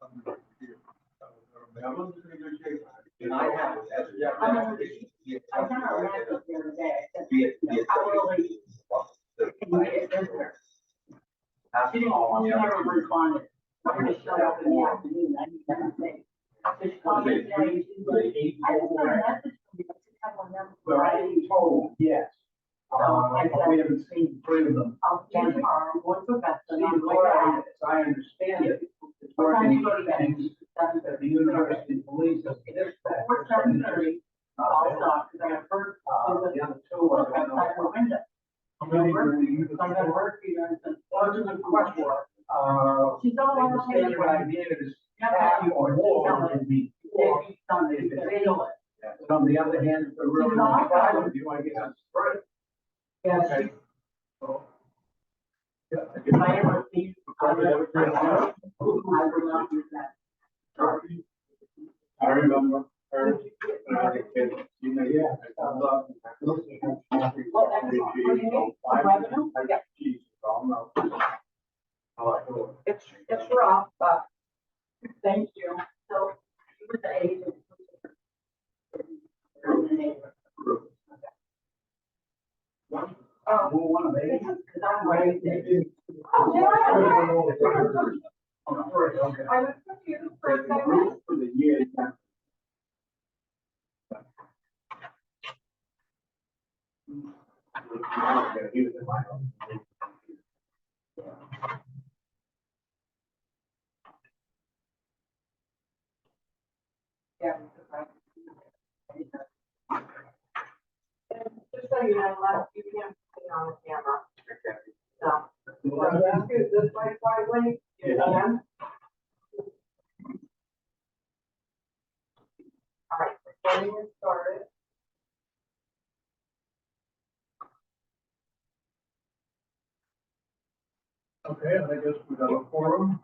I wasn't in good shape. And I have, that's, yeah. I know, I sent her a message the other day, I said, how early can you get there? She never responded. I'm gonna show up in the afternoon, I need that thing. So she called me today, she's like, I just got a message from you, I just have one number. Well, I was told, yes. We haven't seen three of them. I'll see you tomorrow, I'm going to Augusta, and I'm Well, going to. I understand it. It's What time working you go to bed? at the University Police. Before 7:30, I'll stop, because I got first, The other two are. outside the window. I'm gonna do So I got work here, and said, Well, it's a good question. she's all I on the understand what I did is happy or war would be war. But on the other hand, if they're really on fire with you, I guess it's straight. Yeah, Okay. she's. So, If I ever see, I will not use that. I remember her, when I was a kid, you know, Yeah. I love. What, what do you mean? Revenue? Yeah. Cheese, so I'm not. I like it. It's rough, but thank you. So, she was the agent. Oh, Well, one of these. because I'm raised in. Oh, yeah. Okay. I was confused for a The second. roof for the year. He was in my house. Yeah. Just so you know, last you can't see on the camera. So, that's good, this way quietly, you can. All right, recording is started. Okay, and I guess we got a forum.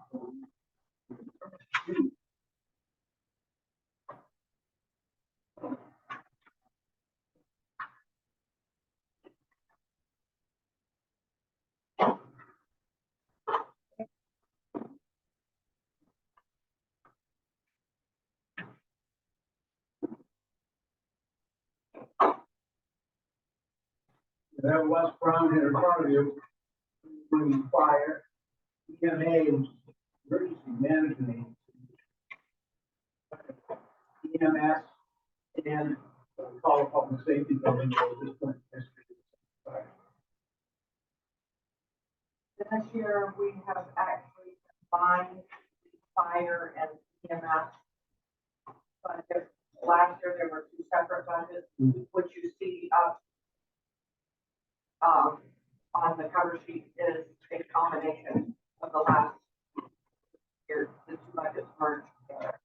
You have Wes Brown here in front of you, bringing fire, EMA, emergency management, EMS, and call public safety building. This year, we have actually combined fire and EMS. Budget. Last year, there were two separate budgets, which you see up on the cover sheet is a combination of the last year, the two budgets merged together.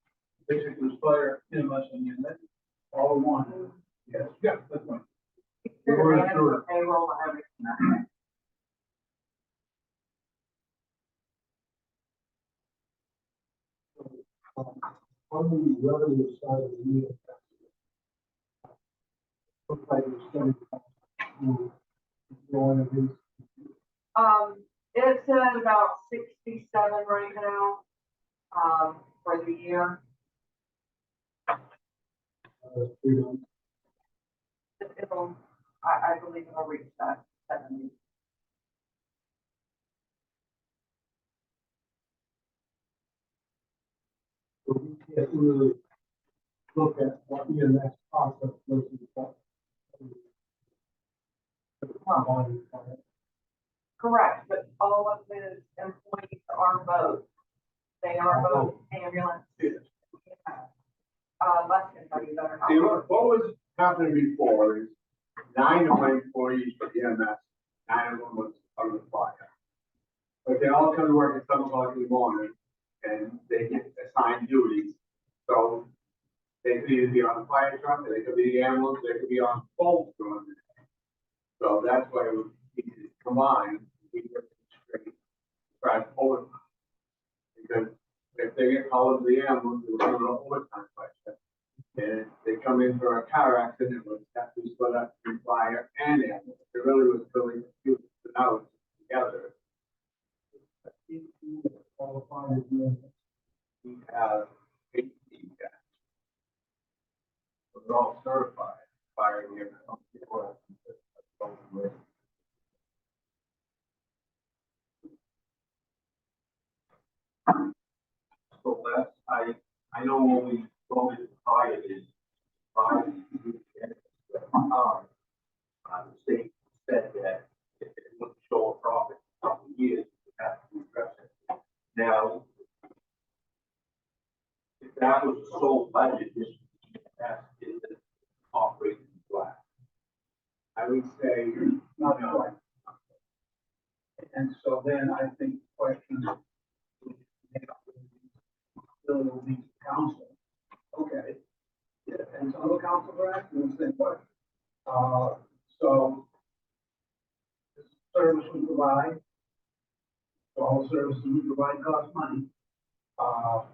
Basically, it's fire, EMS, and EMS, all in one. Yes, yeah, that's one. The manager, payroll, and everything. On the revenue side of the year, looks like it's going to It's at about 67 right now, for the year. It'll, I believe it'll reach that 70. So we can't really look at what EMS costs us versus what. Correct, but all of his employees are both. They are both ambulance. Les can tell you better. See, what was happening before is 9 of my employees for EMS, 9 of them was on the fire. But they all come to work at 7 o'clock in the morning and they get assigned duties. So they could either be on the fire truck, or they could be the ambulance, they could be on both during the day. So that's why we combined, we get straight, drive overtime. Because if they get called to the ambulance, they're running an overtime question. And they come in for a car accident, it was have to split up between fire and ambulance. It really was really confusing, so now it's together. Qualified as EMS. have 18 guys. They're all certified, fire and EMS. So that's, I know when we voted hired is 5 the state said that if it wouldn't show a profit in a couple of years, we have to address it. Now, if that was the sole budget, this is operating flat. I would say, Not quite. And so then I think the question still will be council. Okay. Yeah, and some of the council are asking the same question. So this service we provide, all services we provide cost money. Are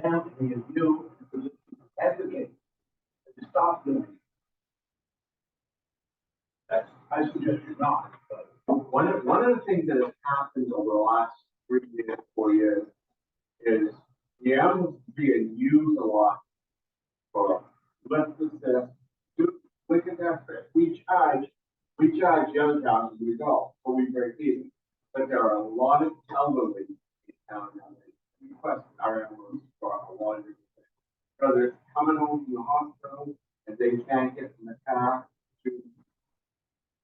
them, and you, advocate to stop doing it. that's I suggest you're not, but. one of the things that has happened over the last 3 years, 4 years is the animals being used a lot for, let's just look at that, we charge young towns as we go, or we break even. But there are a lot of elderly in town now that request our ambulance for a lot of different things. Whether it's coming home from the hospital and they can't get from the car to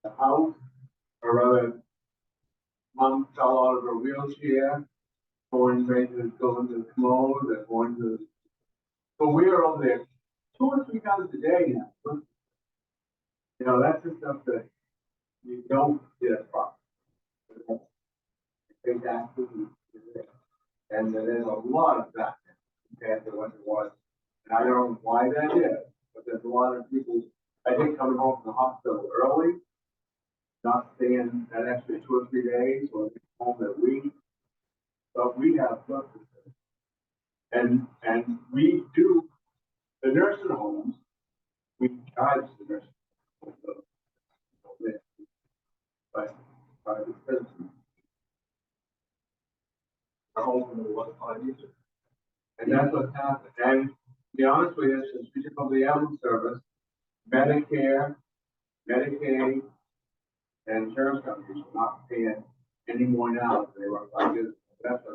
the house, or whether mom fell out of her wheelchair, going to the commode, they're going to. So we are over there 2 or 3 times a day now. You know, that's the stuff that you don't get a problem. Exactly. And there's a lot of that compared to what it was. And I don't know why that is, but there's a lot of people, I think, coming home from the hospital early, not staying that extra 2 or 3 days, or home that week. But we have looked at this. And we do, the nursing homes, we charge the nursing homes. But private citizens. And that's what's happened. And to be honest with you, since we took over the ambulance service, Medicare, Medicaid, and insurance companies are not paying any more now than they were 5 years ago. That's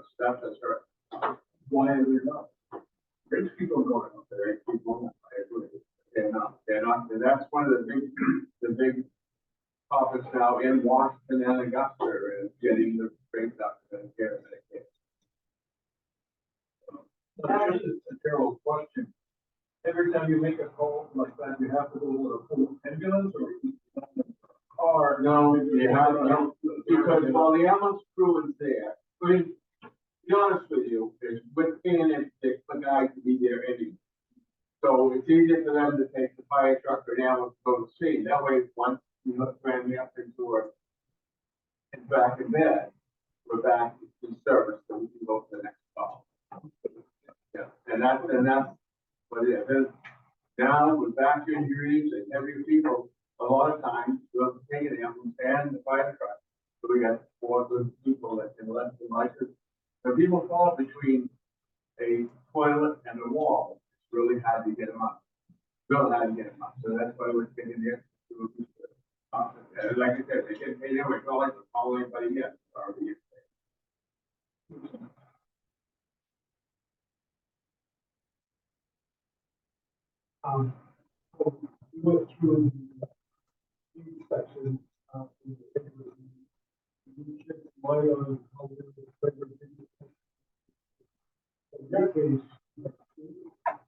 right. Why are we not? Rich people going up there, rich people, I agree. They're not, and that's one of the big topics now in Washington and Augusta is getting the rates up to Medicare and Medicaid. That's just a terrible question. Every time you make a call like that, you have to go with a full ambulance or car. No, you have, no, because while the ambulance crew is there, I mean, to be honest with you, is with being in the guy to be there anyway. So it's easier for them to take the fire truck or an ambulance to go to the scene. That way, once you look me up into her and back in bed, we're back in service, so we can go to the next call. Yeah, and that's what it is. And now with back injuries and heavy people, a lot of times you have to take an ambulance and the fire truck. So we got 4 good people that can let them like this. When people fall between a toilet and a wall, it's really hard to get them up. Really hard to get them up. So that's why we're taking the like I said, they get paid anyway. It's not like we're calling anybody yet. Already. So we went through the section, in that case,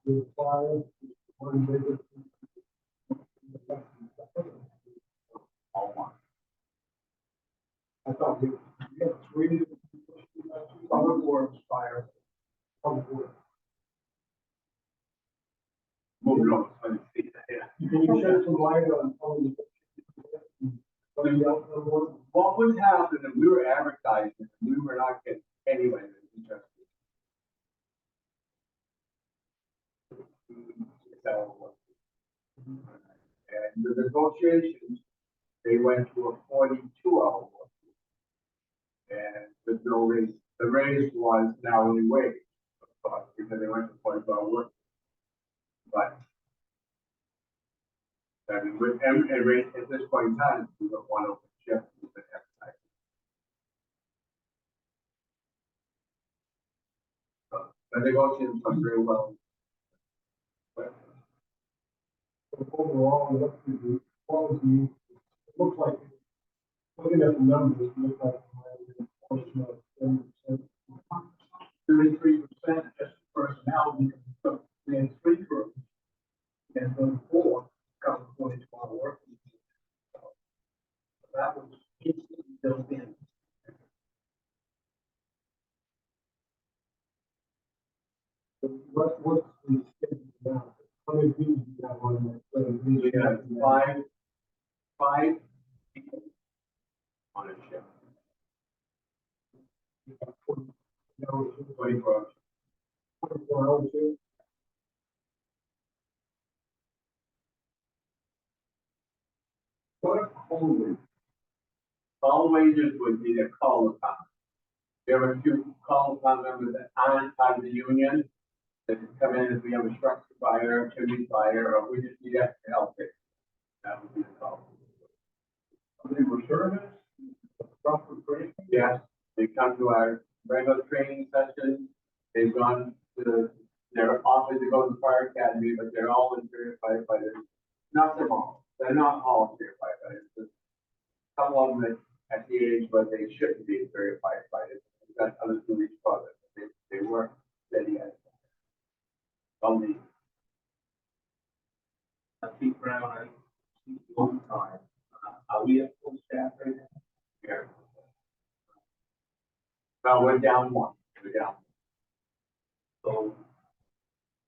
the fire, one bigger. I thought we had 3 public works, fire, public works. Moving on, let me see that, yeah. Can you shed some light on What would happen if we were advertising and we were not getting anybody that was interested? And the negotiations, they went to a 42-hour work. And the bill raised the raise was an hourly wage, of course, because they went to 40 hour work. But, I mean, with every rate at this point in time, we got one open shift with the exercise. The negotiations went very well. But Overall, what the quality, it looks like, looking at the numbers, it looks like a portion of 10%. 33% just personnel, because so we had 3 crews. And then 4 covered 42-hour work. So that was instantly built in. So what's the schedule now? How many people do you have on that? we had five people on a shift, 24 hours. 24 hours too? What holy? All wages would be the call upon. There are a few call upon members that aren't part of the union that can come in if we have a structure fire, chimney fire, or we just need extra help. That would be the call. They were service, proper training. Yes, they come to our regular training sessions. They've gone to they're offered to go to the fire academy, but they're all in firefighters. Not them all. They're not all firefighters. There's a couple of them at the age where they shouldn't be firefighters. We've got others who reach farther. They work steady at on the Pete Brown, I see you all the time. Are we at full staff right now? here. Well, we're down one. We're down. So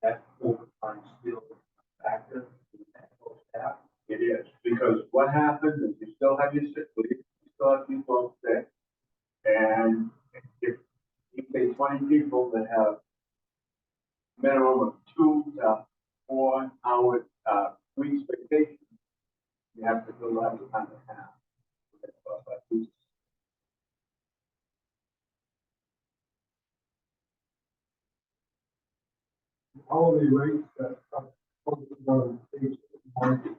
that overtime still a factor in that full staff. It is, because what happens is you still have your sick leave, you still have people sick. And if you say 20 people that have minimum of 2 to 4 hours, weeks vacation, you have to fill out the time and a half. Hourly rates that are posted on page 1.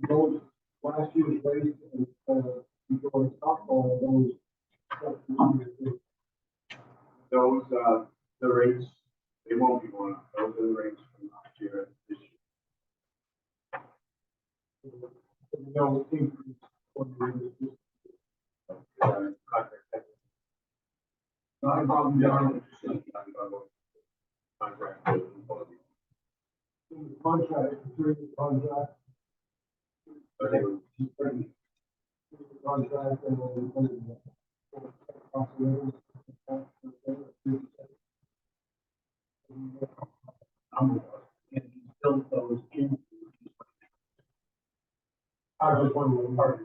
Those last year's rates and before we talk all of those. Those, the rates, they won't be going up. Those are the rates from last year, and this year. No increase for the Contract. not a problem, John. Contract. Contract, through the contract. Okay. Contract and And he built those in. I was wondering, part.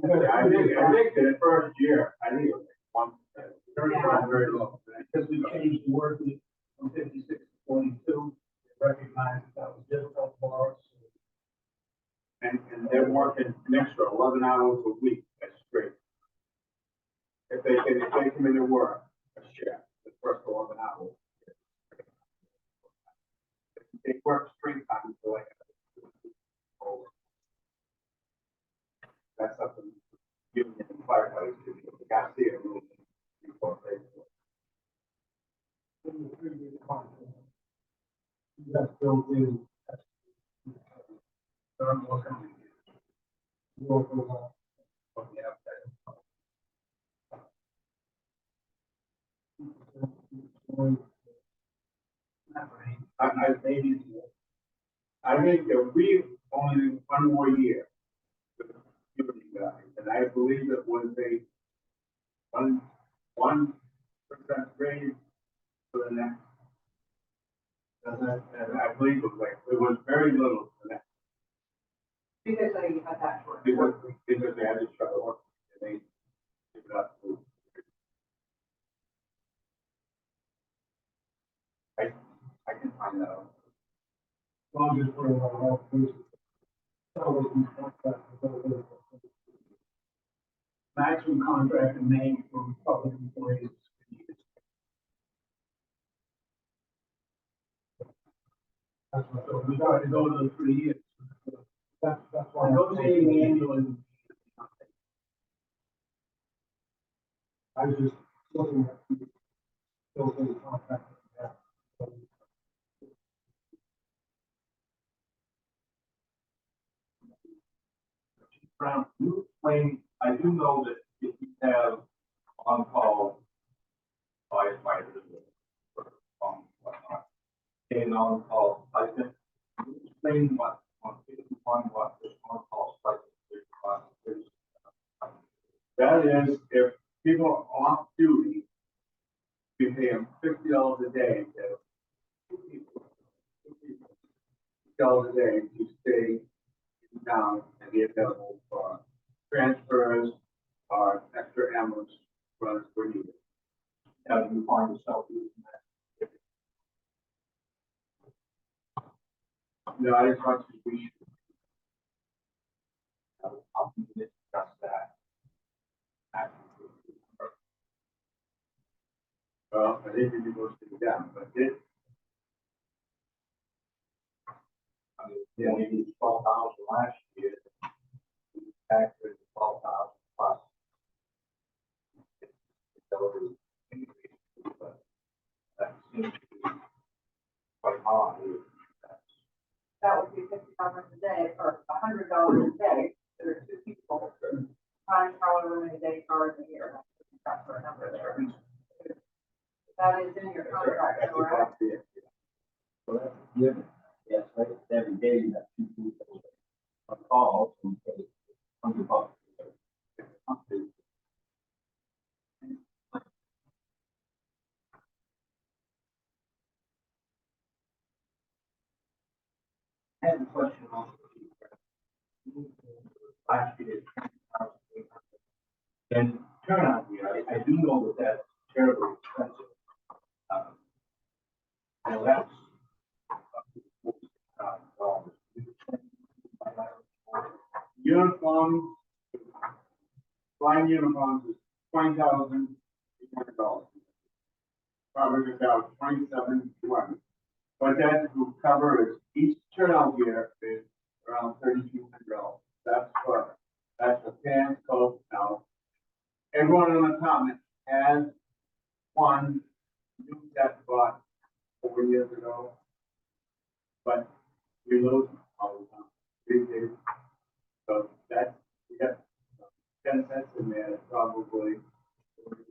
I think the first year, I think it was like 1%. Very low. Because we changed the word from 56 to 42, they recognized that was difficult for us. And they're working an extra 11 hours a week, that's great. If they come in to work, a shift, the first 11 hours. They work straight time, so like. That's something giving the firefighters to do. You gotta see it really before they. In the previous contract, that's built in. There are more coming. Local, I think that we only need one more year. with the community guys, and I believe it was a 1% raise for the next. And I believe it was very little for that, Because I had that short. because they had to try to work, and they give it up to. I can find that out. long as we're in our health basis. So these contracts, maximum contract in Maine for public employees. So we got to go to the 3 years. That's why. Negotiating annually. I was just looking at the bill for the contract. Brown, you explain, I do know that if you have on-call firefighters or whatnot, and on-call stipend, can you explain what, what this on-call stipend is? That is, if people are off duty, we pay them $50 a day to $50 a day to stay in town and be available for transfers or extra ambulance runs for needed. How do you find yourself using that? Not as much as we should. How can you discuss that? Well, I think it goes to them, but it, I mean, yeah, maybe 12,000 last year. Factor 12,000 plus. Ability increase, but that seems to be quite high. That would be $50 a day, or $100 a day, there are 2 people, times however many days are in the year, that's for a number there. That is in your contract, correct? So that's given. Yes, like every day you have 2 people on call and pay $100. I have a question also. Last year, 20,800. And turnout here, I do know that that's terribly expensive. And that's $40,000. uniforms, flying uniforms is $20,800. Probably about 27,200. What that will cover is each turnout gear is around $3,200. That's the pants, coat. Now, everyone in the department has one new set bought 4 years ago, but we lose them all the time. They- So that's, we got 10 cents in there, probably.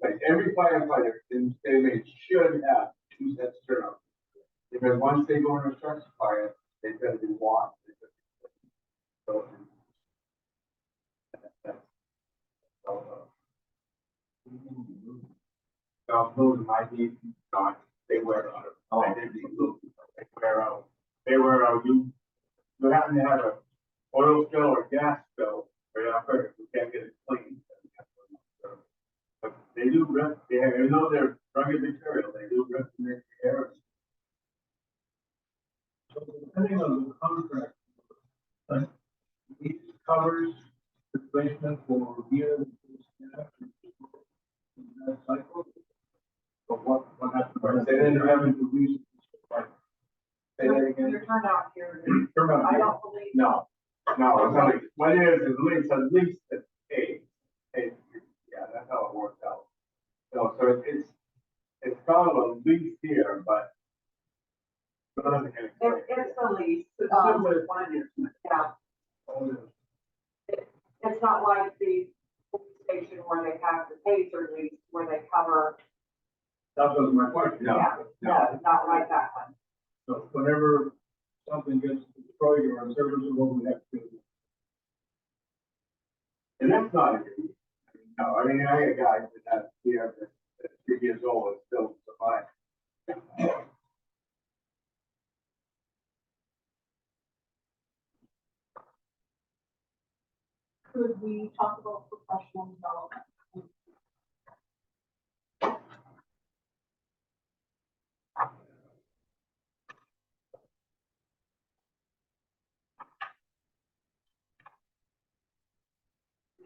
Like every firefighter in the state should have 2 sets turnout. Because once they go into a structure fire, they've got to be washed. So, so those might be not, they wear out. Oh, they wear out. They wear out. You happen to have a oil spill or gas spill, right after you can't get it clean. But they do rip, even though they're rugged material, they do rip in their hair. So depending on the contract, each covers replacement for gear in that cycle. But what happens? They didn't have it. to reason. Say that again. Your turnout here, Turnout I gear. don't believe. No, it's not, what it is at least the pay. Yeah, that's how it works out. So it's called a lease here, but. It doesn't get explained. It's the lease, It's similar to finance. yeah, it's not like the police station where they have the taser lease, where they cover, That was my question. No, yeah, no, not like that one. So whenever something gets destroyed or unserviceable, we have to. And that's not a good. No, I mean, I had guys that have here that's 3 years old and still survive. Could we talk about professional development?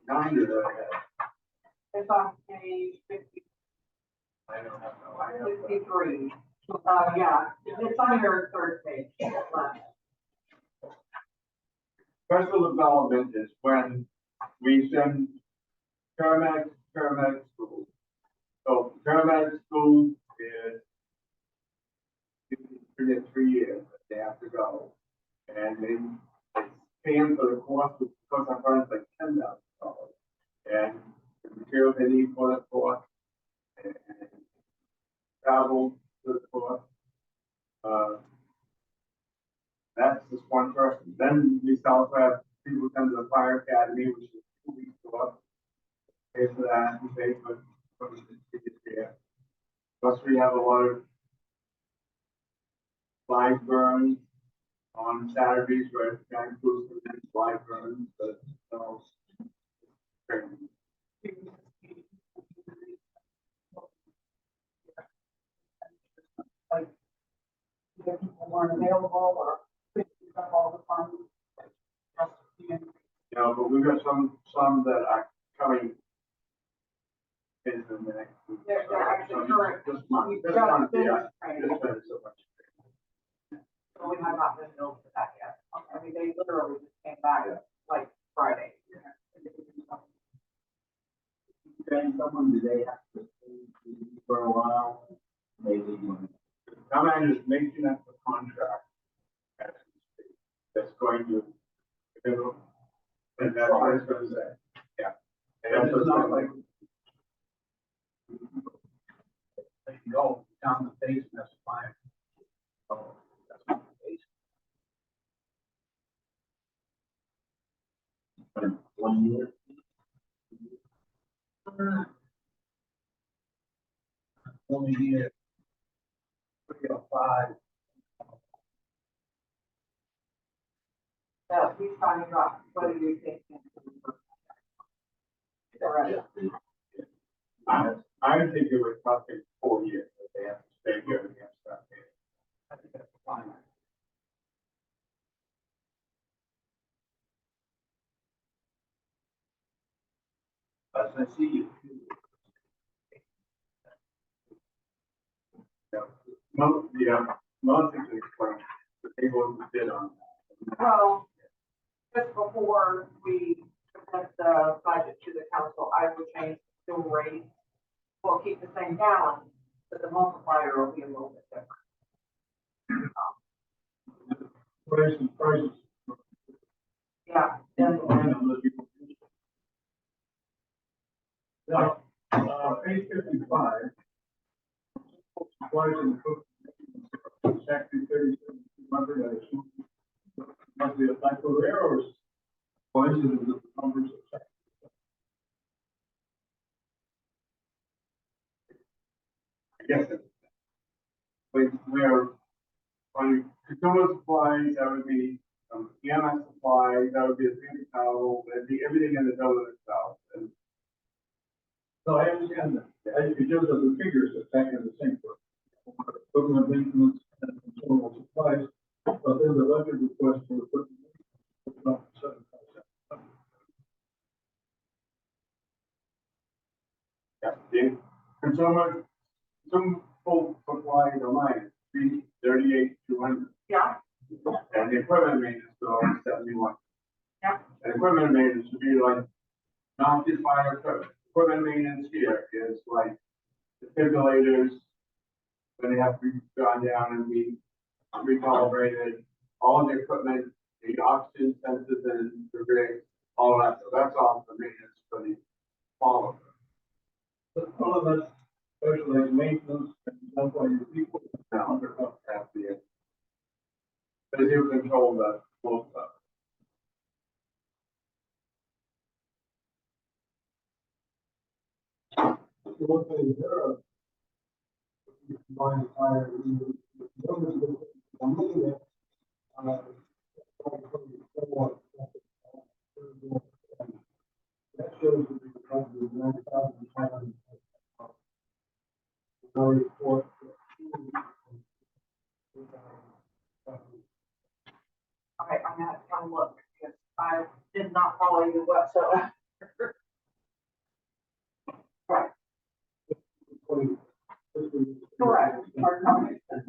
Nine of that, It's on page 50, I don't have no, I have. 53. Yeah, it's on your third page. left. Special development is when we send paramedic school. So paramedic school is three to 3 years that they have to go. And then it's paying for the course, which goes up front, like $10,000. And the materials they need for the course, and travel to the course. That's just one person. Then we also have people come to the fire academy, which is 2 weeks course. Pay for that, we pay for the tickets here. Plus we have a lot of live burns on Saturdays where that includes the live burns, but so. Like, either people weren't available or couldn't use up all the funds. You know, but we've got some that are coming in the next week. They're actually current. This month, We've this just month, finished yeah, training, just been so much. so we have not been billed for that yet. I mean, they literally just came back like Friday. Train someone, do they have to stay for a while? Maybe. Town manager is making up the contract as we speak. That's going to, and that's what it's gonna say, yeah. And And that's it's not what like. They can go down the base, and that's fine. Oh, that's not the base. 1 year. Only here. 305. So he's talking about whether you think. Already. I think it would probably take 4 years, but they have to stay here and get stuff here. I think that's fine. As I see you. Most things explain the people who did on that. Well, just before we present the budget to the council, I would change the rate. We'll keep the same gallon, but the multiplier will be a little bit different. Prices. Yeah, then Now, page 55. Supplies and equipment, section 37,200, I assume. Must be a typo there, or is coincidence with the numbers of section? I guess it's. We're on consumer supplies, that would be EMS supplies, that would be a paper towel, that'd be everything in the building itself. And No, I understand that. It just as the figures are back in the same for equipment maintenance and consumable supplies, but then the budget request for equipment. It's not 7,000. yeah, the consumable supplies are mine, 338,200. yeah, And the equipment maintenance bill is 71. Yeah. And equipment maintenance would be like, not just fire equipment. Equipment maintenance here is like defibrillators, when they have to be gone down and be recalibrated, all of the equipment, the oxygen sensors and the rigs, all of that. So that's all the maintenance for the all of them. But all of that specialized maintenance and done by your people. Now, they're not happy. They do control the flow stuff. The one thing there, you combine the fire, the numbers that I'm looking at, that shows that the probably 9,500. Our report. okay, I'm gonna have to look, because I did not follow you whatsoever. Right, correct, our company said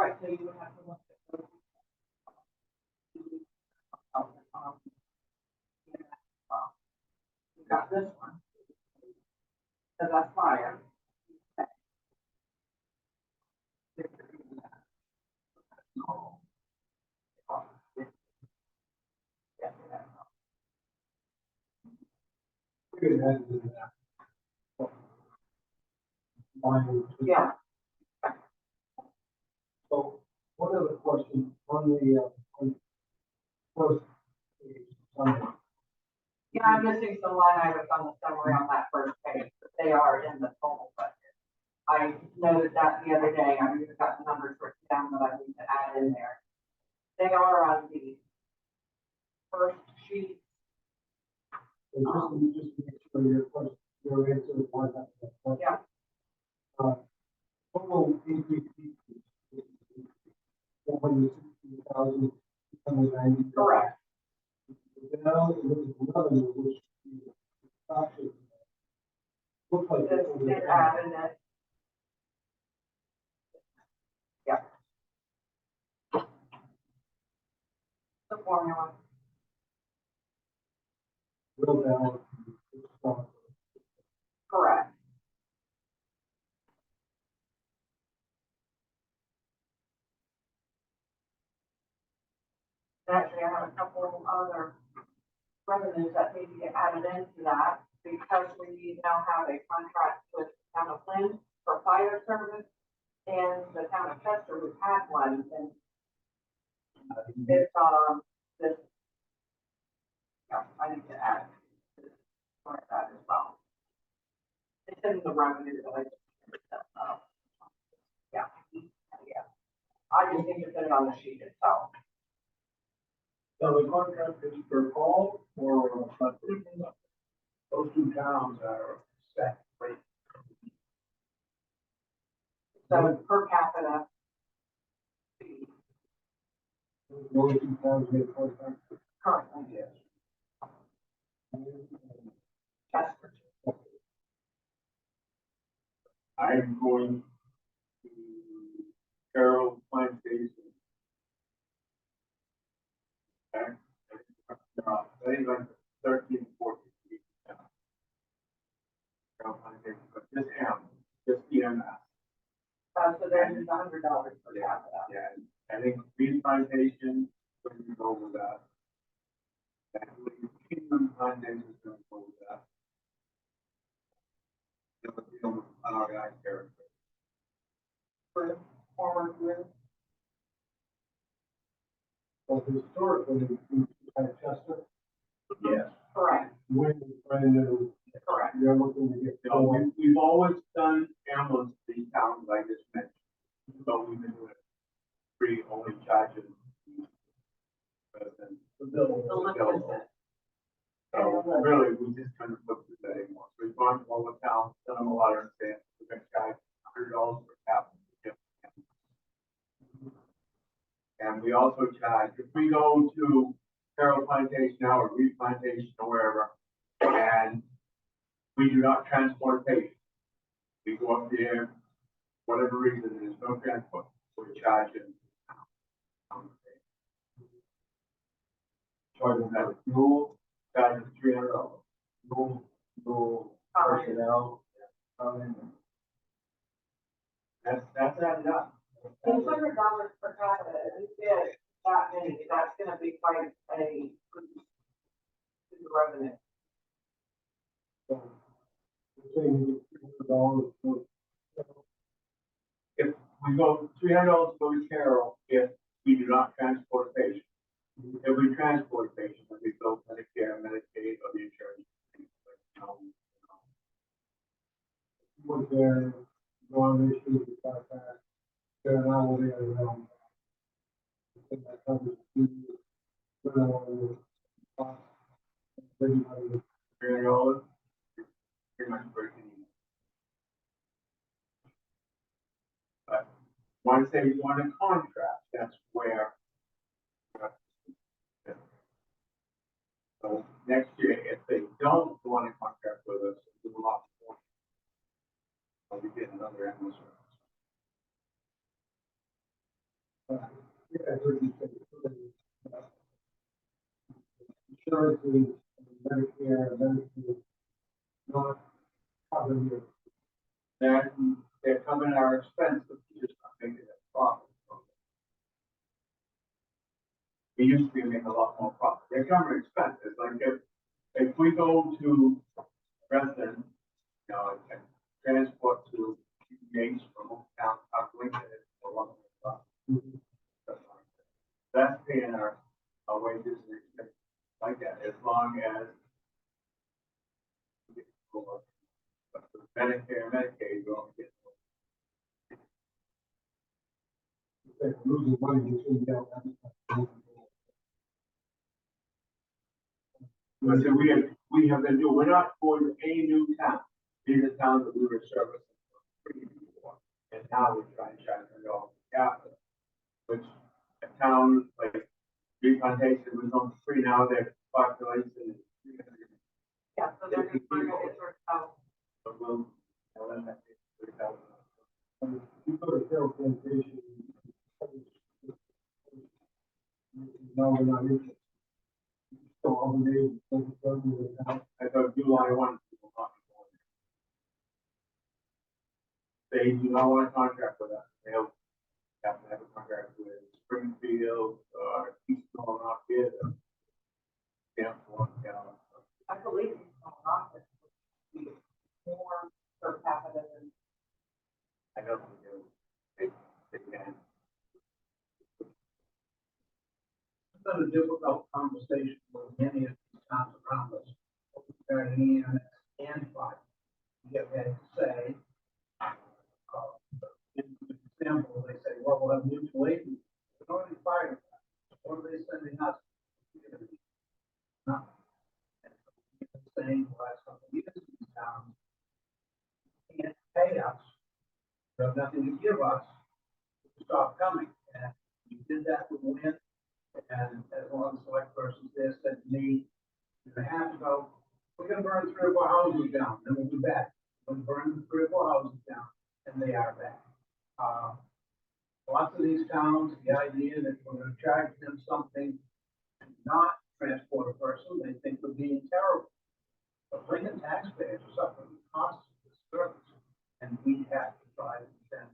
Right, so you would have to look at those. You got this one. So that's fire. We could add it in that. Mine. Yeah, So, one other question, on first, summary. yeah, I'm missing some line items on the summary on that first page, but they are in the total budget. I noted that the other day, I even got the numbers written down that I need to add in there. They are on the first sheet. So just to make sure your question, your answer is one, that's the question. Yeah. Total increase, 460,000, 690. Correct. Now, it was revenue, which actually looks like. It's added it. Yeah. The formula. Real balance. Correct. Actually, I have a couple of other revenues that need to get added into that because we now have a contract with the town of Lynn for fire service and the town of Chester, who had one, and it's, this. Yeah, I need to add for that as well. It's in the revenue that I just, yeah, yeah. I just need to put it on the sheet itself. Now, the contract is per call or Those two towns are set, right? So per capita. Those two towns get contract. Currently, yes. Chester. I'm going to Carroll Plantation. Okay. I think like 13, 14 feet down. Carroll Plantation, but just EMS. So there's $100 per capita. Yeah, I think Green Plantation, we're gonna go with that. I believe Kingdom Plantation is gonna go with that. Unorganized territory. For forward group. Well, historically, we had Chester, Yes. Correct, when we brand new, correct. you're looking to get. So we've always done ambulance to these towns I just mentioned. But we've been doing it free, only charging residents. The bill. The lift is it. So really, we just kind of looked at that anymore. So we've gone to all the towns, done them a lot of things. We're gonna charge $100 per capita. And we also charge, if we go to Carroll Plantation now or Reed Plantation or wherever, and we do not transport patients. We go up there, whatever reason, there's no transport, we're charging. Charging that fuel, charging $300. Fuel, personnel, That's added up. $600 per capita, if you get that many, that's gonna be quite a boost to the revenue. Saying $300 for. If we go $300 to go to Carroll, if we do not transport a patient. If we transport a patient, then we bill Medicare, Medicaid, or the insurance. Was there one issue with that? There now we are around. I think that covers the. Everybody. $300, pretty much breaking even. But once they want a contract, that's where. So next year, if they don't want a contract with us, we will opt for. So we get another ambulance service. heard you say, insurances, Medicare, Medicaid, not covering your. Then they're covering our expense, but we just not making a profit. We used to be making a lot more profit. They're covering expenses, like if we go to resident, you know, and transport to Gates from down, up Lincoln, it's a lot more profit. That's paying our wages and expenses like that, as long as for Medicare, Medicaid, you only get. If they're losing money, you shouldn't be able to. I said, we have been doing, we're not going to any new town. These are towns that we were servicing before. And now we're trying to shut it off capital. Which a town like Big Plantation was on free now, their population is 300. Yeah, so they're just trying to get sort out. So we'll, then that is 3,000. You go to Carroll Plantation. No, we're not interested. So all the days, I thought July 1, people not going. They do not want a contract with us. They have to have a contract with Springfield, Keystone up here. Yeah, I believe it's not office. More per capita than. I know they do. They can. It's been a difficult conversation with many of the towns around us. Regarding EMS and fire. You get that to say, in example, they say, well, we'll have mutual aid. We're already fired. What are they sending us? Nothing. And so saying, well, that's something you these towns can't pay us. They have nothing to give us. Stop coming. And you did that with Win. And as one of the select persons there said to me, a half ago, we're gonna burn 3 or 4 houses down, then we'll be back. We'll burn 3 or 4 houses down, and they are back. Lots of these towns, the idea that we're gonna charge them something to not transport a person, they think we're being terrible. But Lincoln taxpayers are suffering the cost of this service, and we have to try to defend.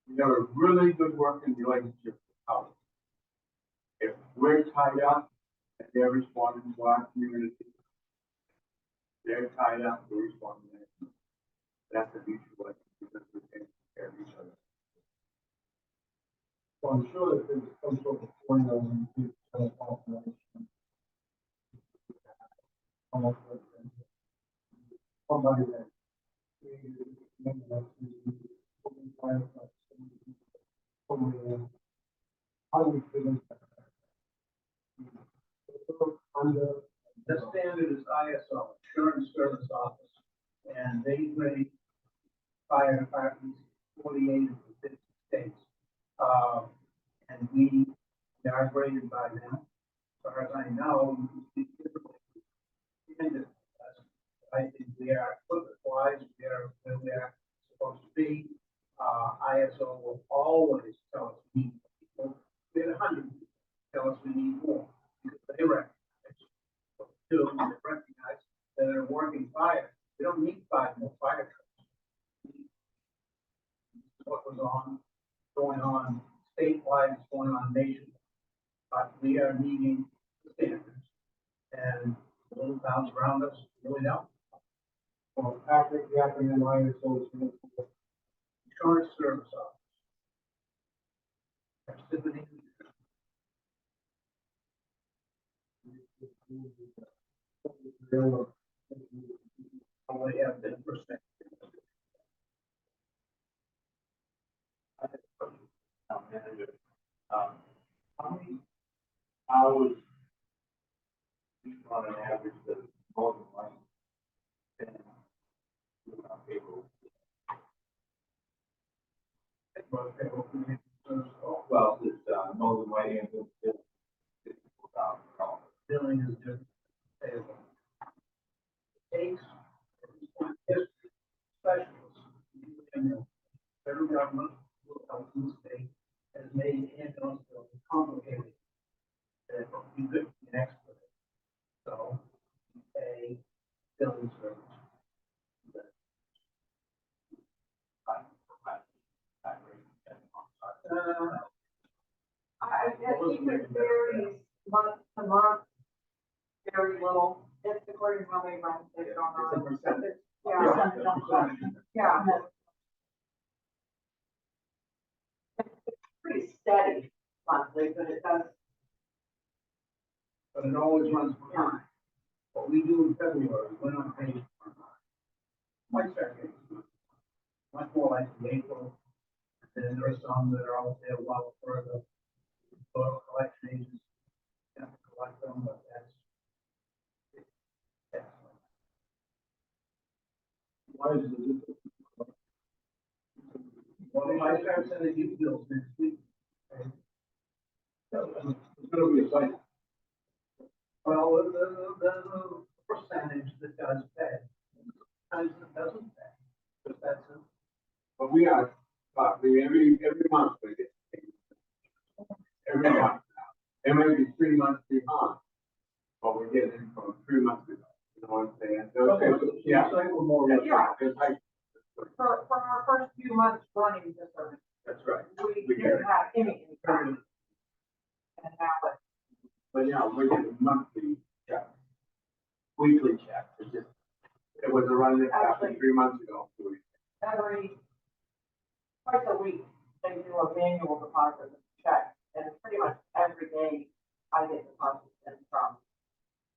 We have a really good working relationship with ours. If we're tied up and they're responding to our community, they're tied up, we're responding to them. That's a mutual way because we take care of each other. So I'm sure that there's some sort of formula in the population. Almost like somebody that. How do we fit into that? Under. The standard is ISO, Insurance Service Office, and they rate fire departments 48 of the 50 states. And we are graded by them. As far as I know, you can speak differently. I think we are equipment wise, we are where we are supposed to be. ISO will always tell us we need people. We had 100 people tell us we need more because they recognize. They recognize that they're working fire. We don't need 5 more fire trucks. What was going on statewide, is going on nationwide. But we are meeting the standards, and the little towns around us really don't. Well, after the acronym ISO is Insurance Service Office. Parsippany. Only have 10%. Manager, how many hours on an average does Northern Light spend on payroll? Well, this Northern Light ambulance bill, $54,000. Billing is just payable. Takes history specialists, federal government, of the state has made ambulance building complicated. That we couldn't be an expert. So, we pay building service. I think it varies month to month, very little, it's according to how many months they've gone It's a on. percentage. Yeah, yeah. It's pretty steady monthly, but it does, But it always runs behind. What we do in February, we're not paying for it. My second, much more like in April. And then there are some that are out there a lot further. For collection agents, have to collect them, but that's. Why is it? Well, I start sending you bills next week. Okay? It's gonna be a cycle. Well, there's a percentage that does pay. Sometimes it doesn't pay. But that's it. But we are, every month we get paid. Every month now. It may be 3 months behind, but we're getting from 3 months ago. You know what I'm saying? Okay, so Yeah. cycle more. That's Yeah. right. It's like- for our first few months running the service, That's right. we We didn't get have any income. And now it's But now we're getting monthly checks, weekly checks. It was a run that happened 3 months ago. twice a week, they do a manual deposit check, and pretty much every day I get deposits in from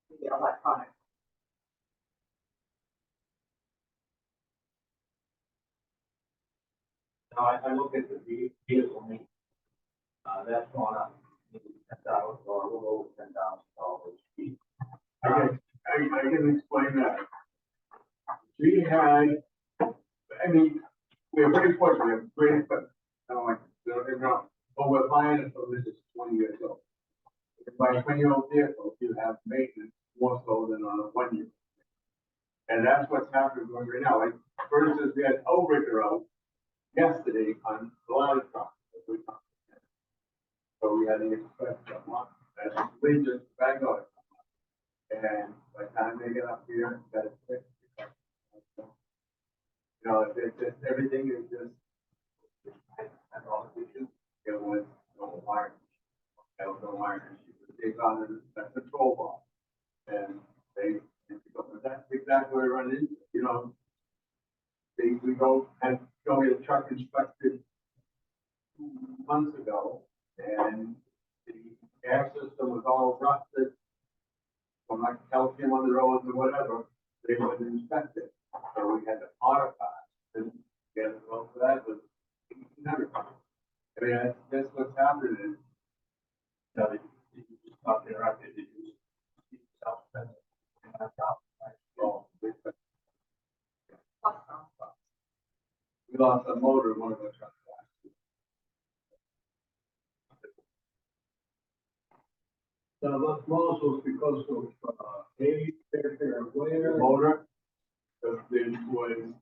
the electronic. Now, I look at the vehicle maintenance, that's gone up, maybe $10,000, or a little over $10,000. I can explain that. We had, I mean, we're very fortunate, great equipment. But we're buying it from this is 20 years old. If you buy a 20-year-old vehicle, you have maintenance more so than on a 1 year. And that's what's happening right now. Like, for instance, we had Overbreaker out yesterday on a lot of trucks. So we had to expect a month, and we just bang on it. And by the time they get up here, that's it. You know, it's just, everything is just, that's all we do. It was no wire. There was no wire. They found a control box. And that's exactly what we run into, you know. We go and go get a truck inspected 2 months ago, and the gas system was all rusted from like calcium on the roads or whatever. They wouldn't inspect it, so we had to modify it. And get it well for that was $1,800. I mean, that's what's happening. So, you just talked interrupted, did you self-spend? Oh, we lost a motor in one of our trucks last year. Now, that's also because of, age, fair wear. The motor, there was,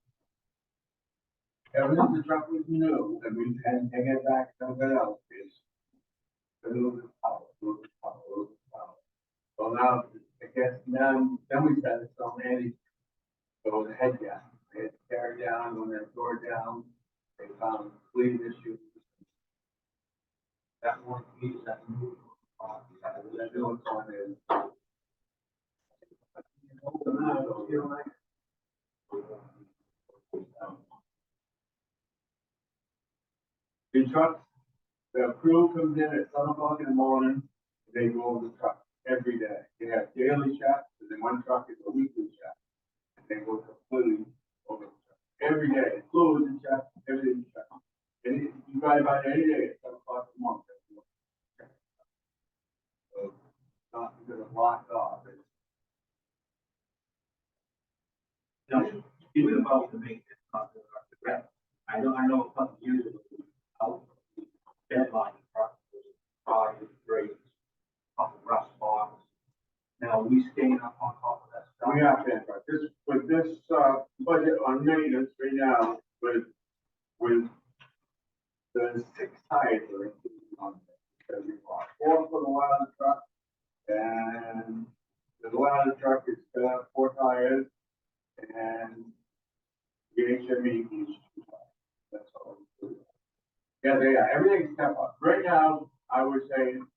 ever since the truck was new, and we had to get back to something else, is a little bit power, a little bit power, a little bit power. So now, I guess, then we said it's on Andy, so it was a head gas. They had to tear it down, when they tore it down, they found bleed issues. That one piece, that moved. That new one is. Open eyes, you know, like, The trucks, the crew comes in at 7 o'clock in the morning, they go over the truck every day. They have daily checks, and then one truck is a weekly check. And they go completely over the truck. Every day, fluids and check, everything check. And you drive by any day at 7 o'clock in the morning. So, it's not because it's locked off, it's. Now, speaking about the maintenance, I know a couple of years ago, out, deadline, probably great, couple of rust spots. Now, we staying up on top of that stuff. We have to, this, with this, budget on maintenance right now, with the there's 6 tires that are included on there. Because we bought 4 for the ladder truck, and the ladder truck is 4 tires, and the HME needs 2 tires. That's all. Yeah, they are, everything's kept up. Right now, I would say the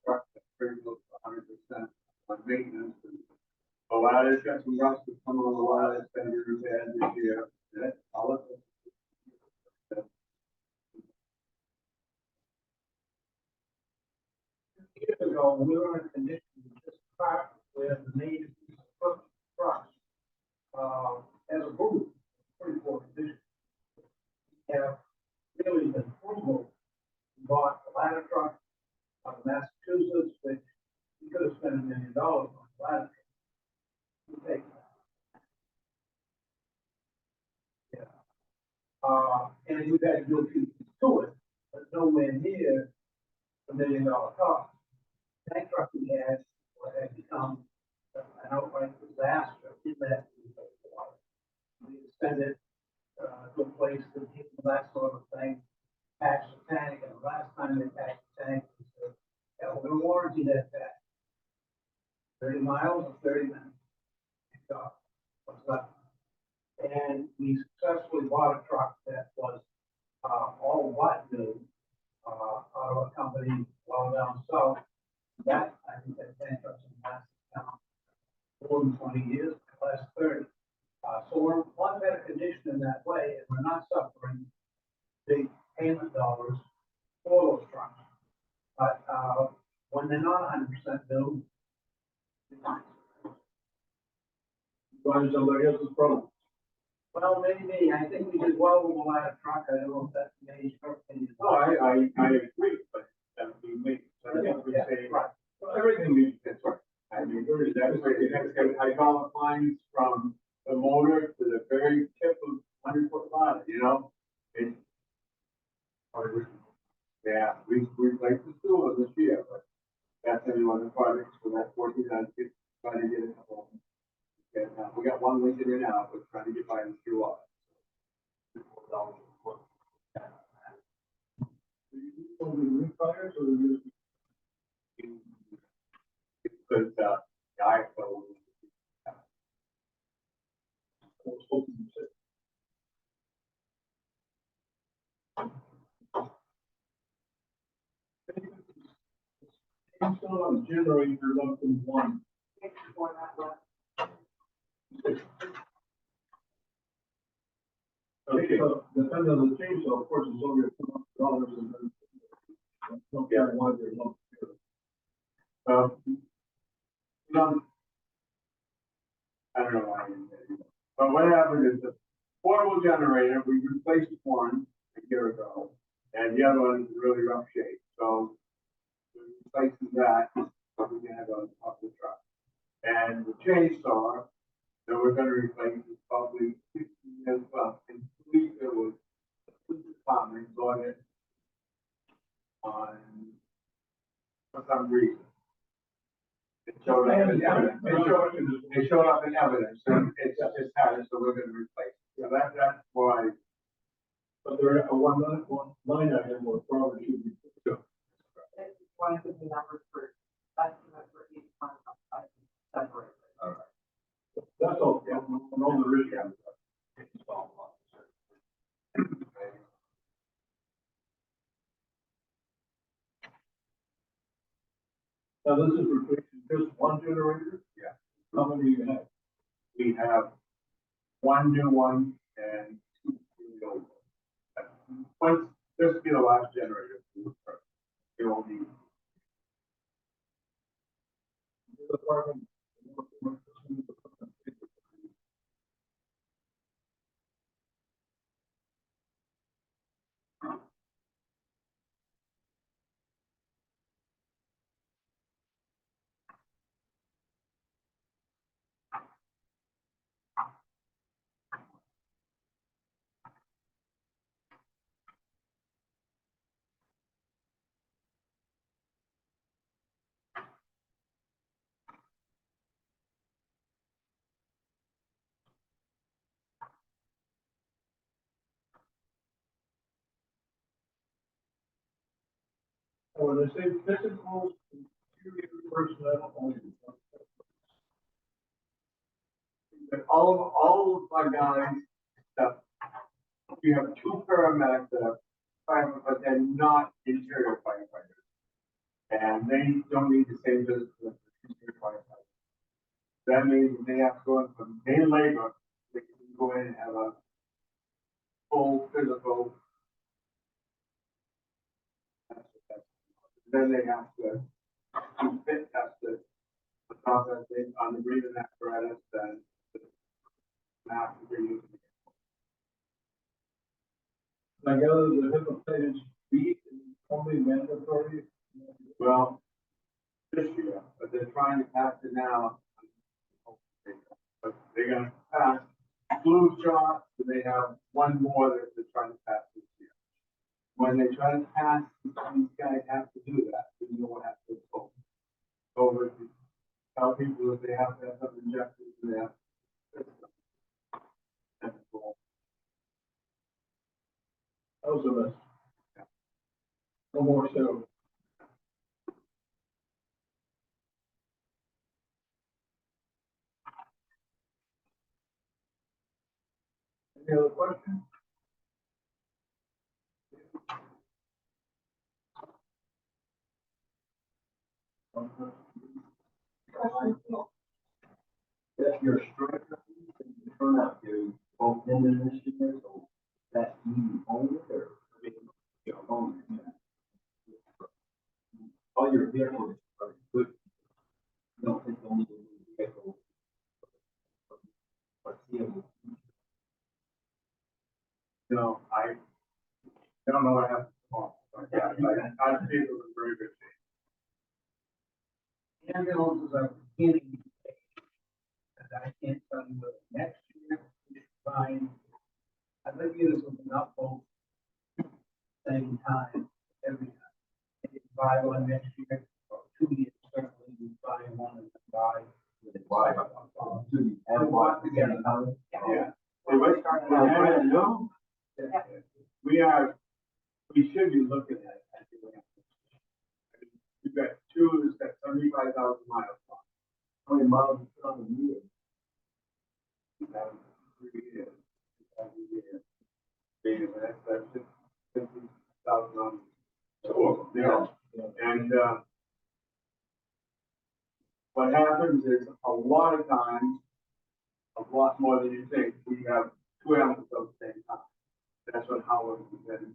truck is pretty close to 100% on maintenance. The ladder's got some rust that's coming on the ladder, it's been repaired this year. That's all of it. Years ago, we were in a condition with this truck where the major piece of trucks, as a group, pretty poor condition. Have really been frugal, bought a ladder truck out of Massachusetts, which we could have spent $1 million on a ladder truck. We take that. And we've had to do a few things to it, but nowhere near $1 million cost. Tank truck we had become an outright disaster in that we extended to a place to keep that sort of thing, patch the tank, and the last time they patched the tank, we said, yeah, we're gonna warranty that patch. 30 miles or 30 minutes. So, what's left? And we successfully bought a truck that was all but new, out of a company well down south. That, I think that tank truck's in Massachusetts, more than 20 years, last 30. So we're in one better condition in that way, and we're not suffering big payment dollars for those trucks. But when they're not 100% new, it's fine. Find somebody else's problem. Well, maybe, I think we did well with the ladder truck, I don't know if that's maybe her opinion. No, I agree, but that would be me. So that's what we say. Right. Well, everything needs, that's right. I mean, that's right, it has to have hydraulic lines from the motor to the very tip of 100-foot ladder, you know? It, yeah, we like to do it this year, but that's anyone the projects for that 14, trying to get a couple of them. And, we got one leak in there now, but trying to get by the screw up. Only new tires or you Because, I feel. was hoping to say? It's still on generator less than 1. Okay, so depending on the chainsaw, of course, it's only $200 and then. Yeah. Why they're lumped together. I don't know why I didn't say it. But what happened is the portable generator, we replaced one a year ago, and the other one is in really rough shape. So we're replacing that, so we can have on top of the truck. And the chainsaw that we're gonna replace is probably 60 years well. And we, it was the police department bought it on, for some reason. It showed up in evidence. It showed up in evidence, and it's just had it, so we're gonna replace it. So that's why. But there are one line item where probably should be. One of the numbers for estimate for each one separate. All right. That's all, yeah, on all the risk. Now, this is replacing just one generator? Yeah. How many do you have? We have one new one and 2 old ones. Once, this will be the last generator. It won't be. The department. When they say physical security personnel only. But all of my guys, that, we have two paramedics that are firemen, but they're not interior firefighters. And they don't need the same business as the interior firefighters. That means they have to go in from main labor, they can go in and have a full physical. Then they have to do fit tested, the process on the breathing apparatus, then have to be used. I gather the hepatitis B is only mandatory. Well, this year, but they're trying to pass it now. But they're gonna pass flu shots, and they have one more that they're trying to pass this year. When they try to pass, these guys have to do that, you know what has to go. So if you tell people that they have to have some injections, and they have. That's cool. That was a mess. No more so. Any other questions? If your strength and your turnout do both in the initiative, so that you own it or you know, own it. All your vehicles are good. You don't think they'll need a new vehicle. Or see them. No, I don't know what happened tomorrow, but yeah, I think it was very good. Ambulances are beginning, and I can't tell you whether next year we should find, I'd like to get us something up both same time, every time. Maybe buy one next year, or 2 years, certainly we buy one and then buy. Why? And walk together. Yeah. Hey, wait, no? We should be looking at, I think, you've got two that's got 75,000 miles on. How many miles is on the year? 3 years. 2000 years. That's 50,000 on. Two of them, yeah. And, what happens is a lot of times, a lot more than you think, we have two ambulances at the same time. That's what Howard was getting.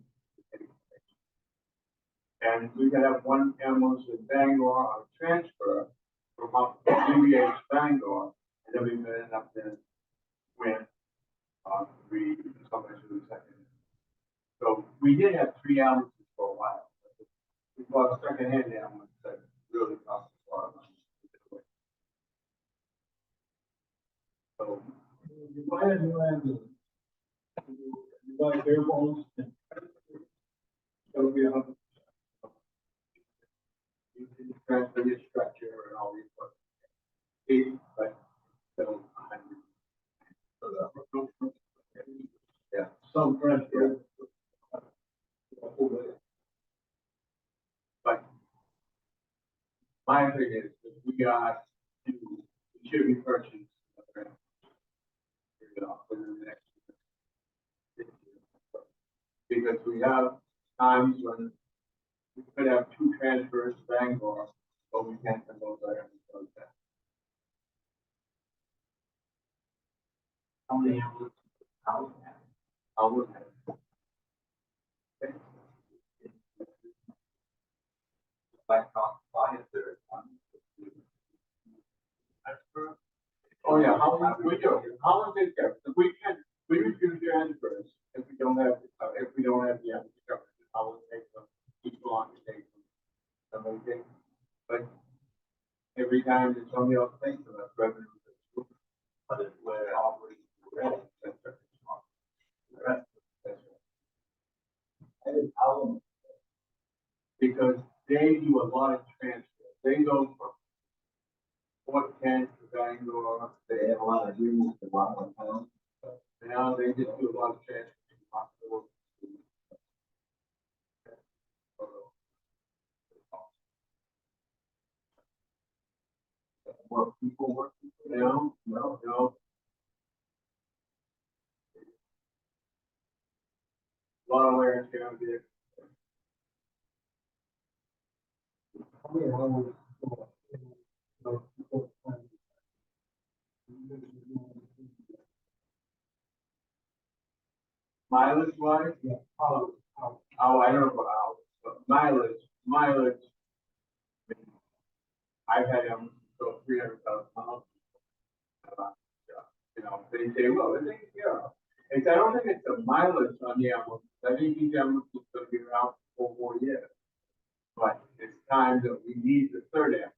And we can have one ambulance in Bangor on transfer from up to GBH Bangor, and then we can end up in Wynn, somewhere to the second. So we did have three ambulances for a while. We bought a second-hand ambulance that really cost us a lot of money. So You buy a new ambulance. You buy bare bones and it'll be 100%. you can transfer your structure and all these things. But still 100. Yeah. Some transfer. But my opinion is that we should be purchasing. Within the next year. Because we have times when we could have two transfers to Bangor, but we can't send those items. How many ambulances? I would have. Like, buy a third one. Oh, yeah, we do. Holland takes care of it. We refuse transfers if we don't have the applicant covered. Holland takes them, each block takes them. Somebody takes them. But every time that somebody else takes them, that's revenue. But it's where it operates. That's right. I did Allen. Because they do a lot of transfers. They go from Fort Kent to Bangor. They have a lot of agreements with Rockland Town. Now they just do a lot of transfers from hospitals. more people working. No, no. A lot of wear and tear on vehicles. How many hours? Mileage wise? Yeah. Oh, I don't know about hours, but mileage. I mean, I've had them go 300,000 miles. You know, they say, well, I think, yeah. It's, I don't think it's the mileage on the ambulance. I think these ambulances are gonna be around for 4 years. But it's time that we need the third ambulance.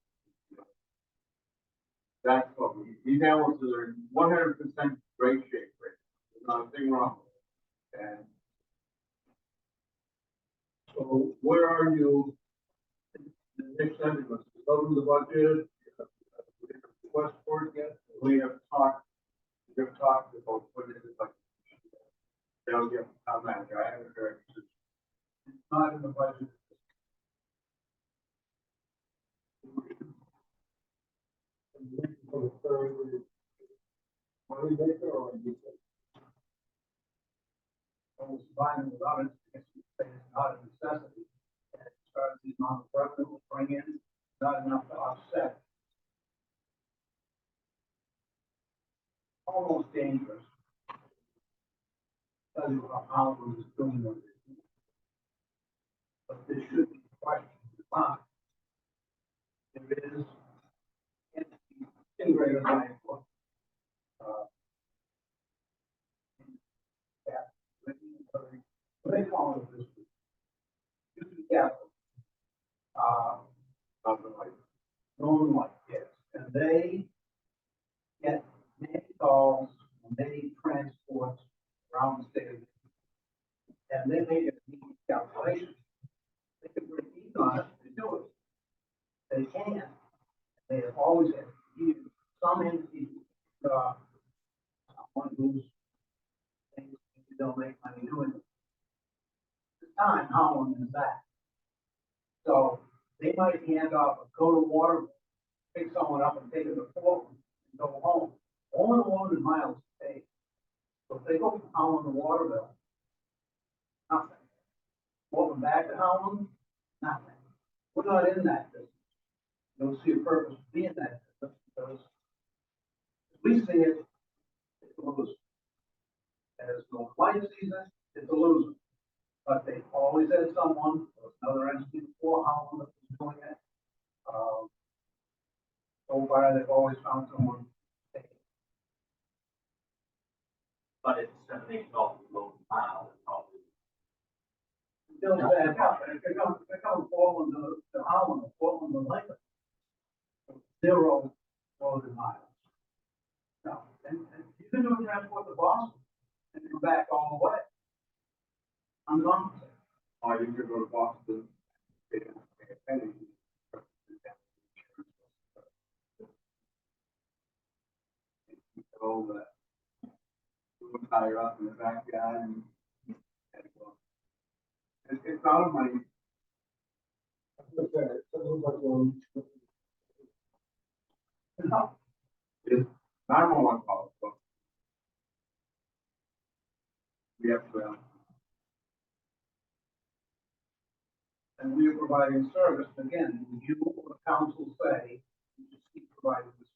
That's what we, these ambulances are in 100% great shape, right? There's nothing wrong. And So where are you? The next sentence, over the budget, request for it yet? we have talked about putting it in the budget. They'll get our manager, I haven't heard. It's not in the budget. For the third, money maker or you say? I was buying without it, because it's not a necessity. And as far as the amount of revenue we bring in, not enough to offset. Almost dangerous. Tell you how Howland is doing what it is. But there should be questions about. There is, in greater than what they call it this week. Usually capital. Something like, Northern Light, yes, and they get many calls, many transports around the state. And they make a neat calculation. They can bring these on it to do it. They can. They have always had used some entities, someone who's things you don't make money doing it. This time, Holland is that. So they might hand off a coat of water, pick someone up and take it to Portland and go home. Only 100 miles to take. So if they go from Holland to Waterville, nothing. Welcome back to Holland, nothing. We're not in that business. You don't see a purpose to be in that business because as we see it, it's a loser. As no light season, it's a loser. But they always had someone, there was another entity before Holland that was doing it. So far, they've always found someone. But it's certainly not low mile, it's not. They'll back up, and if they come Portland to Holland, or Portland to Lincoln. 0 loaded miles. No, and you can do a transport to Boston and come back all the way. I'm gone. or you could go to Boston, they don't pay a penny. All that. We'll tire up in the backyard and well, it's not a money. Okay, so it looks like, No. It's 911 calls, but we have to, And we are providing service, again, you or the council say, you just keep providing this.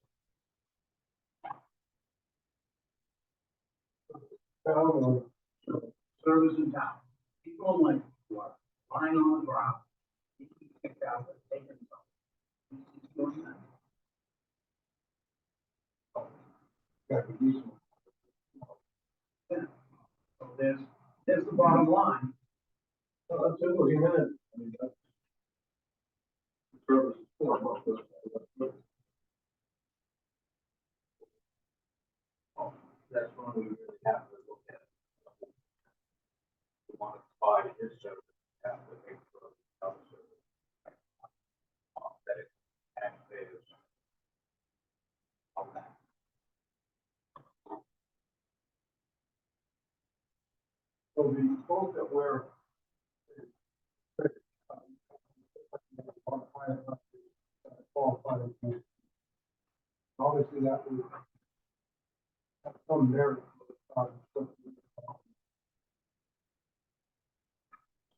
Service in town. Keep going like you are, lying on the ground. You keep picked out, but taking something. You keep doing that. got the decent. So there's the bottom line. Well, that's it, what you had. I mean, that's. The service is for most of us. That's when we really have to look at. We want to buy his service, have to pay for other service. That it taxpayers. On that. So the quote that we're. Qualified. Obviously, that would have some merit. So,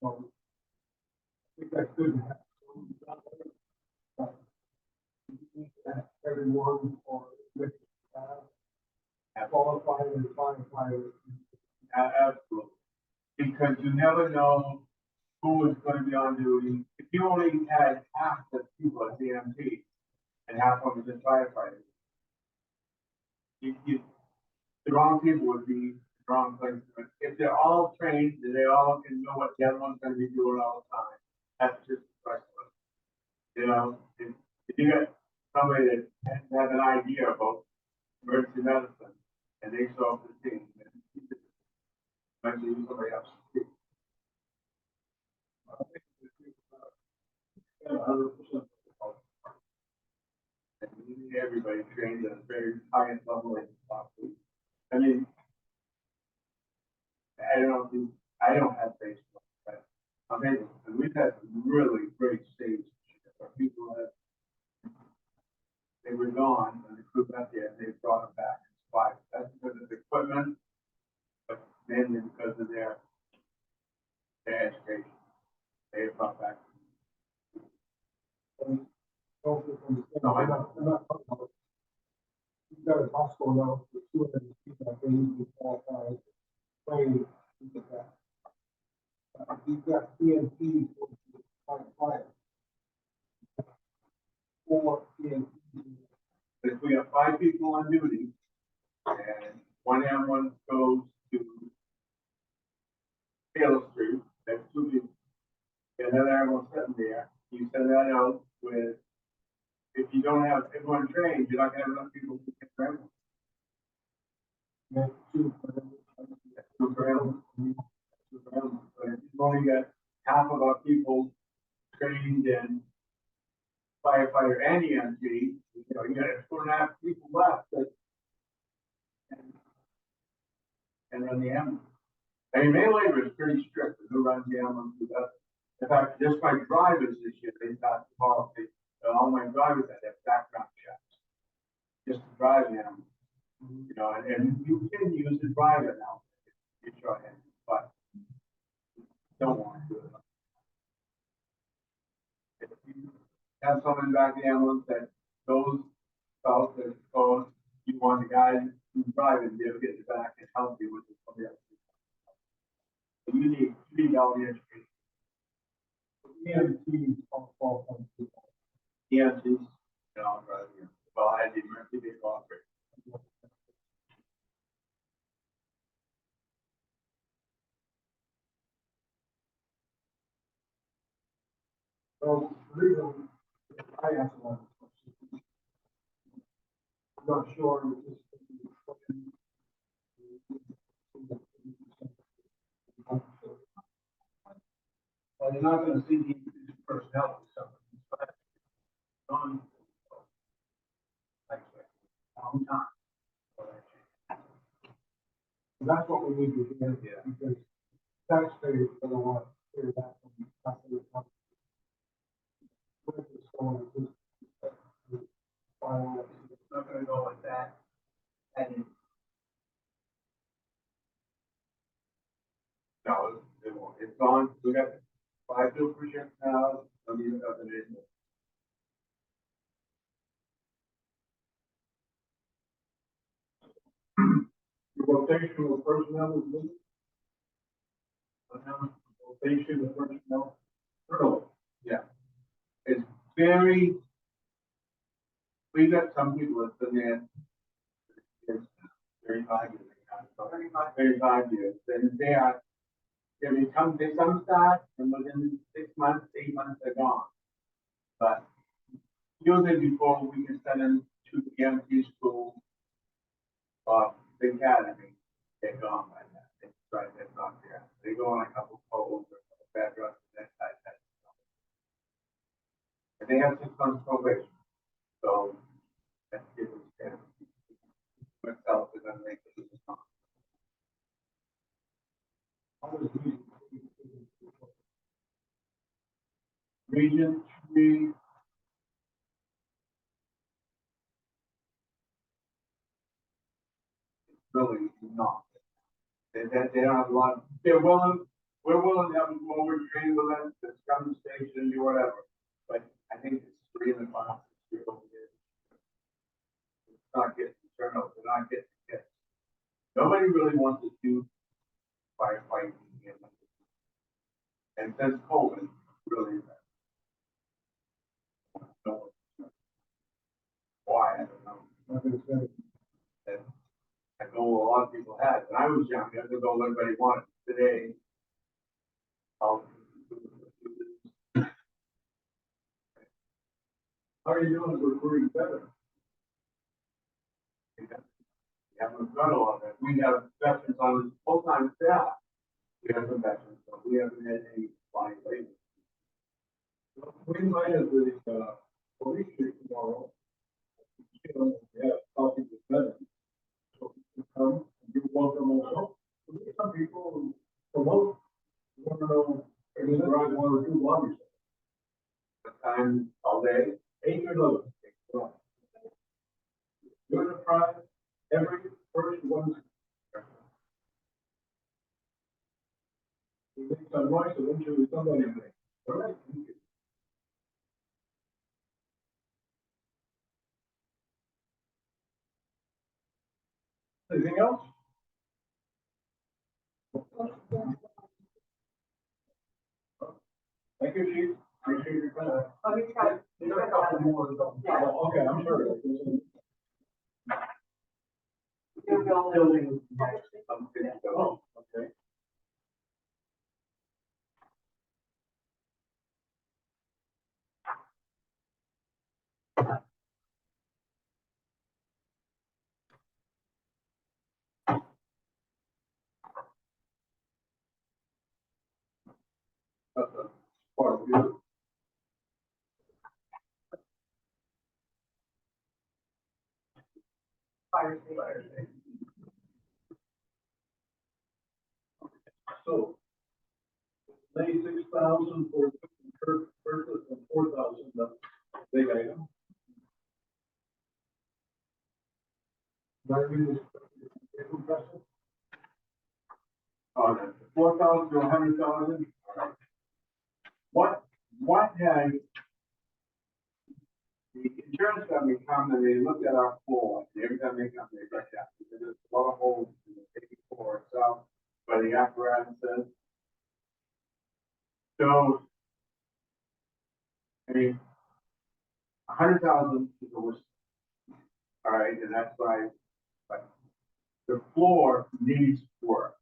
I think that's good to have. But you need to have everyone or with, qualified and firefighters. Absolutely. Because you never know who is gonna be on duty. If you only had half the people at DMT and half of them as firefighters, the wrong people would be the wrong place. If they're all trained, and they all can know what the other one's gonna be doing all the time, that's just priceless. You know, if you got somebody that has an idea about emergency medicine, and they show up to the team, and eventually somebody else. And 100%. And you need everybody trained at a very highest level as possible. I mean, I don't have Facebook, but I'm able, and we've had some really great saves where people have, they were gone, and the crew got there, and they brought them back and survived. That's because of the equipment, but mainly because of their education. They have brought back. No, I'm not talking about. You've got a hospital now for 200 people that they need to be qualified, trained, things like that. You've got EMTs, which is fire. 4 EMTs. But if we have 5 people on duty, and one ambulance goes to Taylor Street, that's 2 people. And another ambulance sitting there, you send that out with, if you don't have everyone trained, you're not gonna have enough people to get trained. That's 2 for them. That's 2 for ambulance. 2 for ambulance. But if you've only got half of our people trained in firefighter and EMT, you know, you got 2.5 people left. And then the ambulance. I mean, May labor is pretty strict, who runs the ambulance, who doesn't. In fact, just my drivers this year, they got the policy, all my drivers that have background checks. Just to drive them, you know, and you can use the driver now, if you're short-handed, but don't want to do it. If you have someone back the ambulance that goes south, that goes, you want the guy who's driving to be able to get you back and help you with somebody else. So you need all the education. EMTs are qualified people. EMTs, you know, well, I had the emergency vehicle operator. So, the reason I asked a lot of questions. I'm not sure if this is. Well, you're not gonna see the personnel with something. On. Like, long time. That's what we need to do, because taxpayers are gonna want to hear that from taxpayers. Where is this going? It's not gonna go like that. And No, it won't. It's gone. We got 5 bill per shift now. Don't even have an issue. Your rotation of personnel is good. Rotation of personnel. Early. Yeah. It's very, we got some people that's been there 35 years. 35 years. And they are, they some start and within 6 months, 8 months, they're gone. But usually before we can send them to the EMT school or the academy, they're gone by that. It's right, that's not there. They go on a couple polls or a couple bad drugs and that type of stuff. And they have 6 months probation. So that's gives them myself is gonna make it. Region 3. not. They don't have a lot, we're willing to have them over train with us, to come to the station and do whatever. But I think it's 3 in the class, it's over there. It's not getting turnout, they're not getting kids. Nobody really wants to do firefighting here. And since COVID, really, no, why, I don't know. And I know a lot of people had, when I was young, I didn't know everybody wanted. Today, um, How are you doing with recruiting better? we haven't done a lot of it. We have veterans on full-time staff. We have some veterans, but we haven't had any flying labor. We might have the, police chief tomorrow. You know, we have talking with veterans. So you come, and you welcome also. Some people who promote, want to know, if they drive 1 or 2 lobbies. Time all day. 8 or 11. You're gonna try every first one. You make some noise, eventually somebody makes. All right. Thank you. Anything else? Thank you, Chief. Appreciate your time. Oh, he's got, There's a couple more to go. Yeah. Oh, okay, I'm sorry. Your building. Building. Oh, okay. That's a part of you. Fire station. So, 96,000 for purchase and 4,000, that's a big item. That really is impressive. 4,000 to 100,000. What has the insurance company come and they looked at our floor, and every time they come, they check that, because there's a lot of holes in the big floor itself, by the apparatuses. So, I mean, 100,000 is the worst. All right, and that's why, but the floor needs work.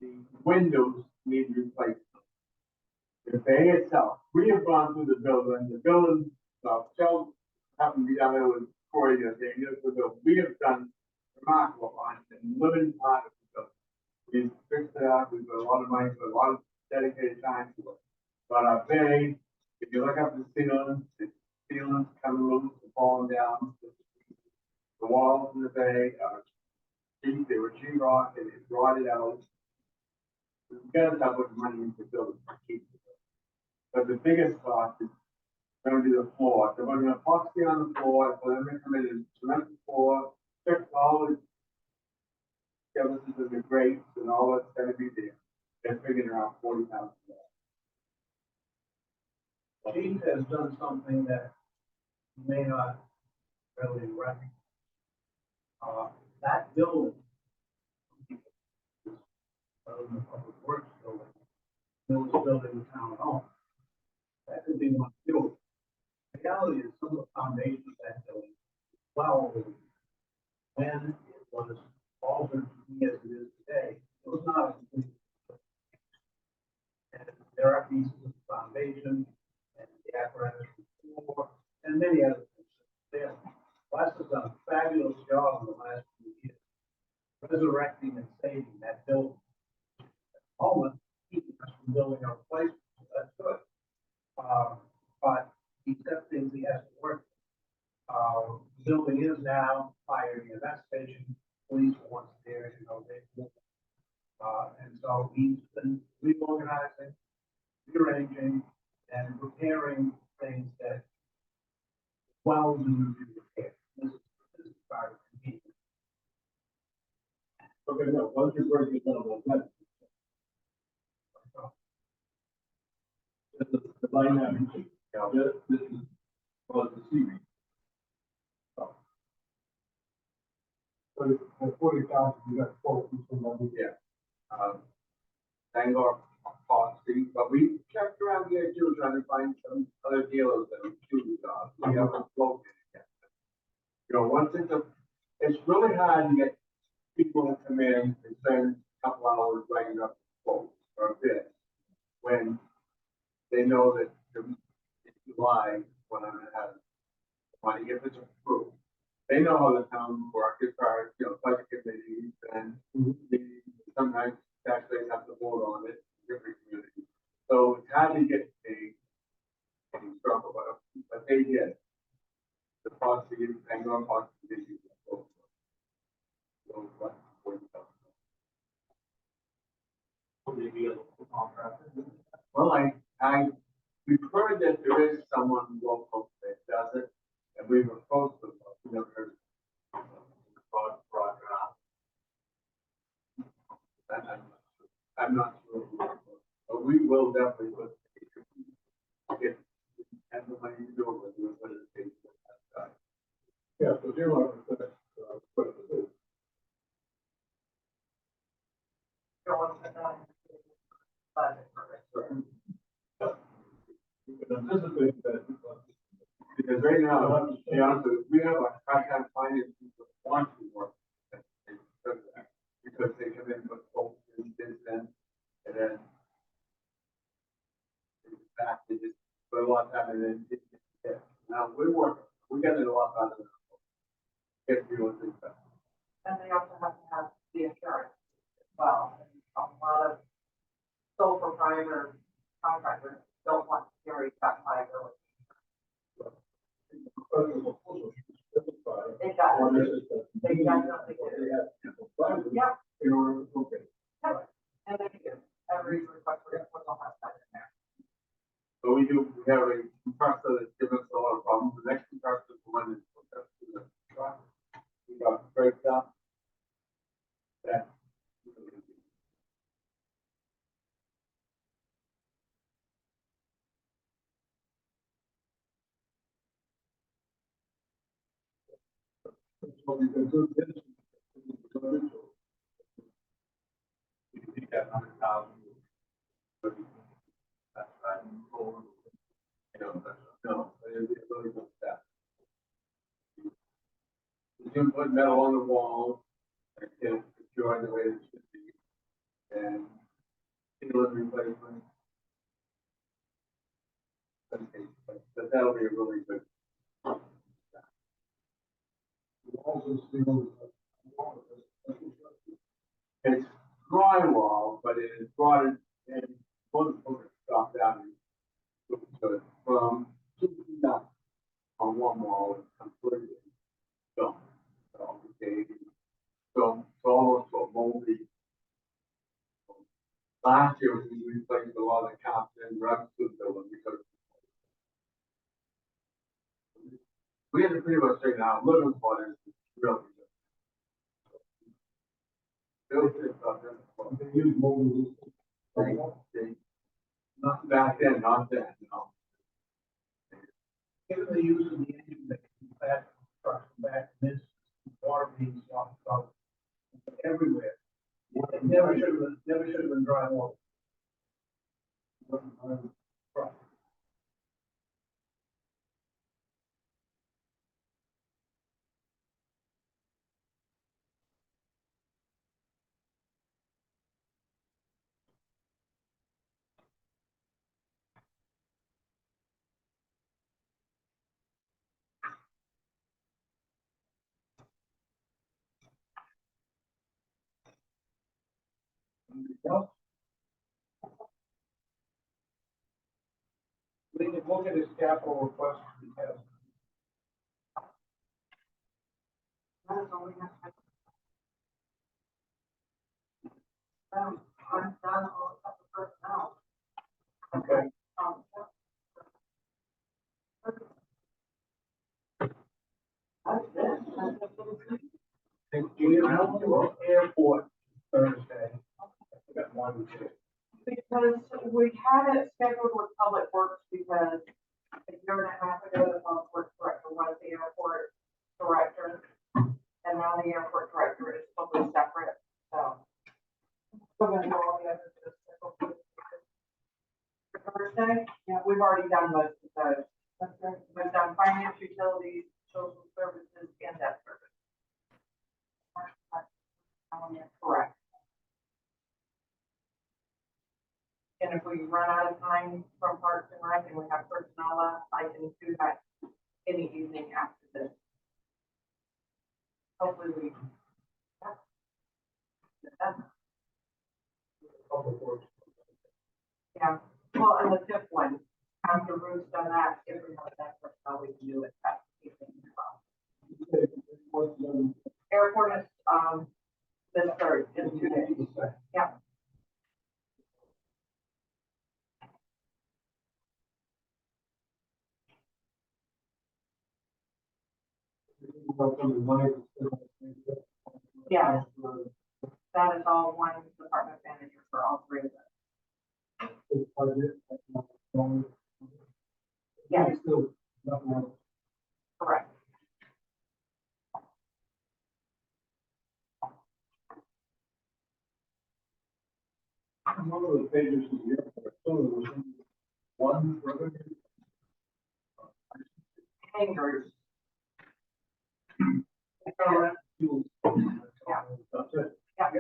The windows need replacement. The bay itself, we have gone through the building, Phil happened to be down there with Corey the other day, we have done remarkable on the living part of the building. We've fixed it up, we've got a lot of money, a lot of dedicated time to it. But our bay, if you look up the ceilings coming loose and falling down. The walls in the bay are cheap, they were G-rock and it rotted out. We gotta stop putting money into buildings to keep it. But the biggest cost is gonna be the floor. So we're gonna epoxy on the floor, so then we come in and cement the floor, fix all the skeletons of the grates and all that's gonna be there. They're figuring around $40,000. Chief has done something that you may not readily recognize. That building, other than the public works building, newest building in town hall, that could be one building. The reality is some of the foundations of that building, well, when it was altered to be as it is today, it was not a complete. And there are pieces of the foundation and the apparatus before, and many other things there. Wes has done a fabulous job in the last few years, resurrecting and saving that building. At the moment, keeping us from building our replacement, so that's good. But he said things he has to work. The building is now fire EMS station, police are once there, and so he's been reorganizing, rearranging, and repairing things that well need to be repaired. This is part of the Okay, no, once you break it down, that's. The line item, this is, was the series. For 40,000, you got 12 people money. Yeah. Bangor, Foxy, but we checked around here too, trying to find some other dealers that would choose us. We haven't located yet. You know, it's really hard to get people to come in and spend a couple hours writing up a quote or a bid when they know that in July, when I'm gonna have money, if it's approved. They know how the town works, as far as, you know, budget committees and sometimes taxpayers have to vote on it, in different communities. So it's hard to get a struggle, but they did. The policy, Bangor policy, they use it. So, what, Would they be a local contractor? well, we've heard that there is someone local that does it, and we've approached them, but we never heard. Broad I'm not sure, but we will definitely put, if, and the money you do it, we'll put it in that side. Yeah, so 0%, what it is. Budget for it. You can anticipate that. Because right now, to be honest with you, we have a hard time finding people that want to work. Because they come in with folks and bids in, and then back, they just put a lot of time and then yeah. Now, we got it a lot better than if you want to do that. And they also have to have the insurance as well. A lot of sole proprietor contractors don't want to carry that liability. They got it. They definitely do. Yep. In order to, okay. Yep. And they do. Every request for it will have that in there. But we have a compressor that gives us a lot of problems. The next compressor is the one that's hooked up to the truck. We got breaks up. That. So you can do this. You think that 100,000? That's right. No, it's really good stuff. You can put metal on the wall, and get it secured the way it should be, and seal and replacement. But that'll be a really good. Also, still, It's drywall, but it is brought in, and both of them stop down. So from 2 feet up on one wall, it's completely done. So, okay, so it's almost a moldy. Last year, we replaced a lot of the caps and rugs to the building because we had to pretty much straighten out living quarters, really. Really good stuff, they use mobile. not back then, not then, no. Given the use of the engine that can back, trucks back, this water being stopped, everywhere. It never should have been drywall. Well, we can look at his capital request because That is all we have. I'm done all of the personnel. okay. That's it. And do you know the airport why we did it. Because we had it scheduled with Public Works because a year and a half ago, the Public Works Director was the airport director. And now the airport director is totally separate, so. We're gonna do all the others just scheduled for Thursday, yeah, we've already done most of those. We've done finance, utilities, social services, and debt service. Correct. And if we run out of time from Parks and Rec and we have personnel left, I can do that any evening after this. Hopefully we. Public Works. Yeah, well, and the fifth one, after Bruce done that, if we have that personnel, we can do it that evening as well. Airport is, this third, in 2 days. Yeah. Yeah. That is all one department manager for all three of them. Yeah, correct. One of the pages of the airport, so there was one revenue. Hangers. That's it. Yeah.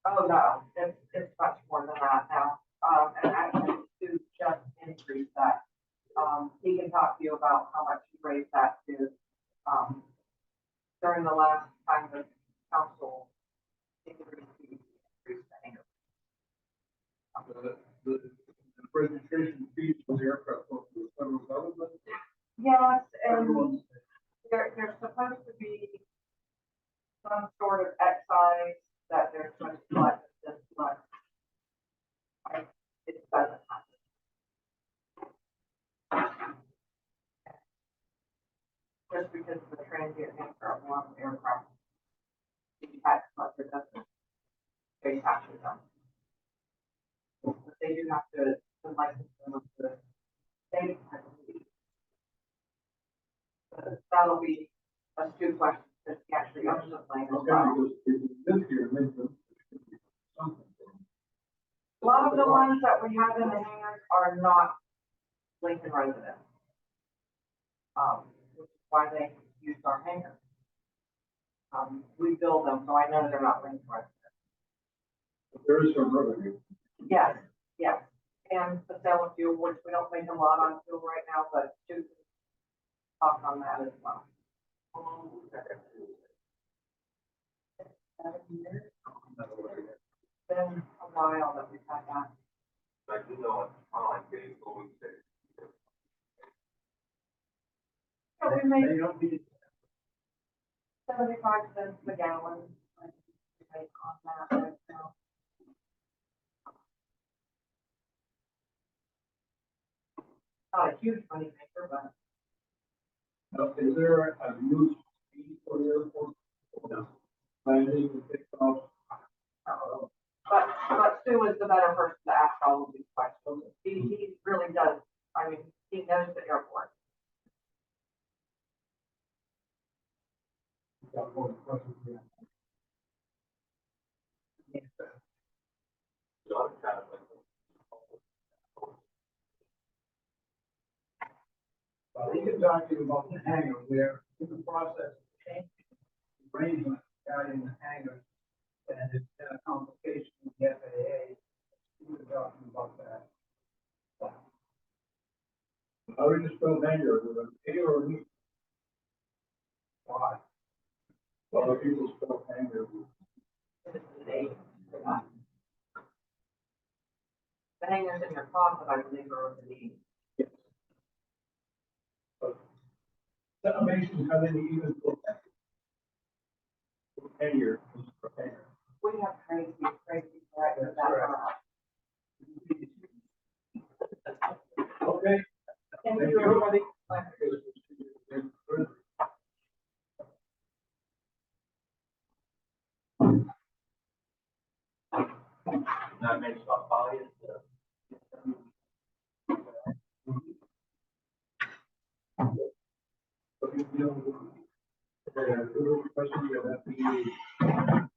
Oh, no, it's much more than that now. And actually, to just increase that, he can talk to you about how much he raised that to, during the last time the council increased the hanger. The registration fees for the aircraft go to the federal government. Yes, and Everyone's- there's supposed to be some sort of excise that they're supposed to collect this month. It doesn't happen. Just because of the transient nature of one aircraft. The tax collector doesn't pay taxes on. But they do have to license them with the state. I believe. That'll be a Stu question, because he actually owns the plane as Okay, well. because if you live here, it makes them. Something. A lot of the ones that we have in the hangars are not Lincoln residents. Which is why they use our hangar. We build them, so I know they're not Lincoln residents. But there is some revenue. Yes, yes. And the sale of fuel, which we don't make a lot on fuel right now, but do talk on that as well. 7 years. It's been a while that we've had that. I do know it's online getting going to. So we make They don't need 75 cents a gallon. I think we make on that right now. Not a huge money maker, but Now, is there a use fee for the airport? No. Landing and takeoff? but Sue is the better person to ask all of these questions. He really does, I mean, he knows the airport. got more questions. Well, he can talk to you about the hangar, where in the process of changing the arrangement regarding the hangar, and it's been a complication with the FAA. He was talking about that. How do you spell hangar, with an A or an E? Why? Other people spell hangar with. The hangers in your closet, I believe, are over the knee. That amazing how they even put hangar, for hangar. We have crazy directors that are out. Okay. Thank you, everybody. That makes about 5. But, you know, questions that have to be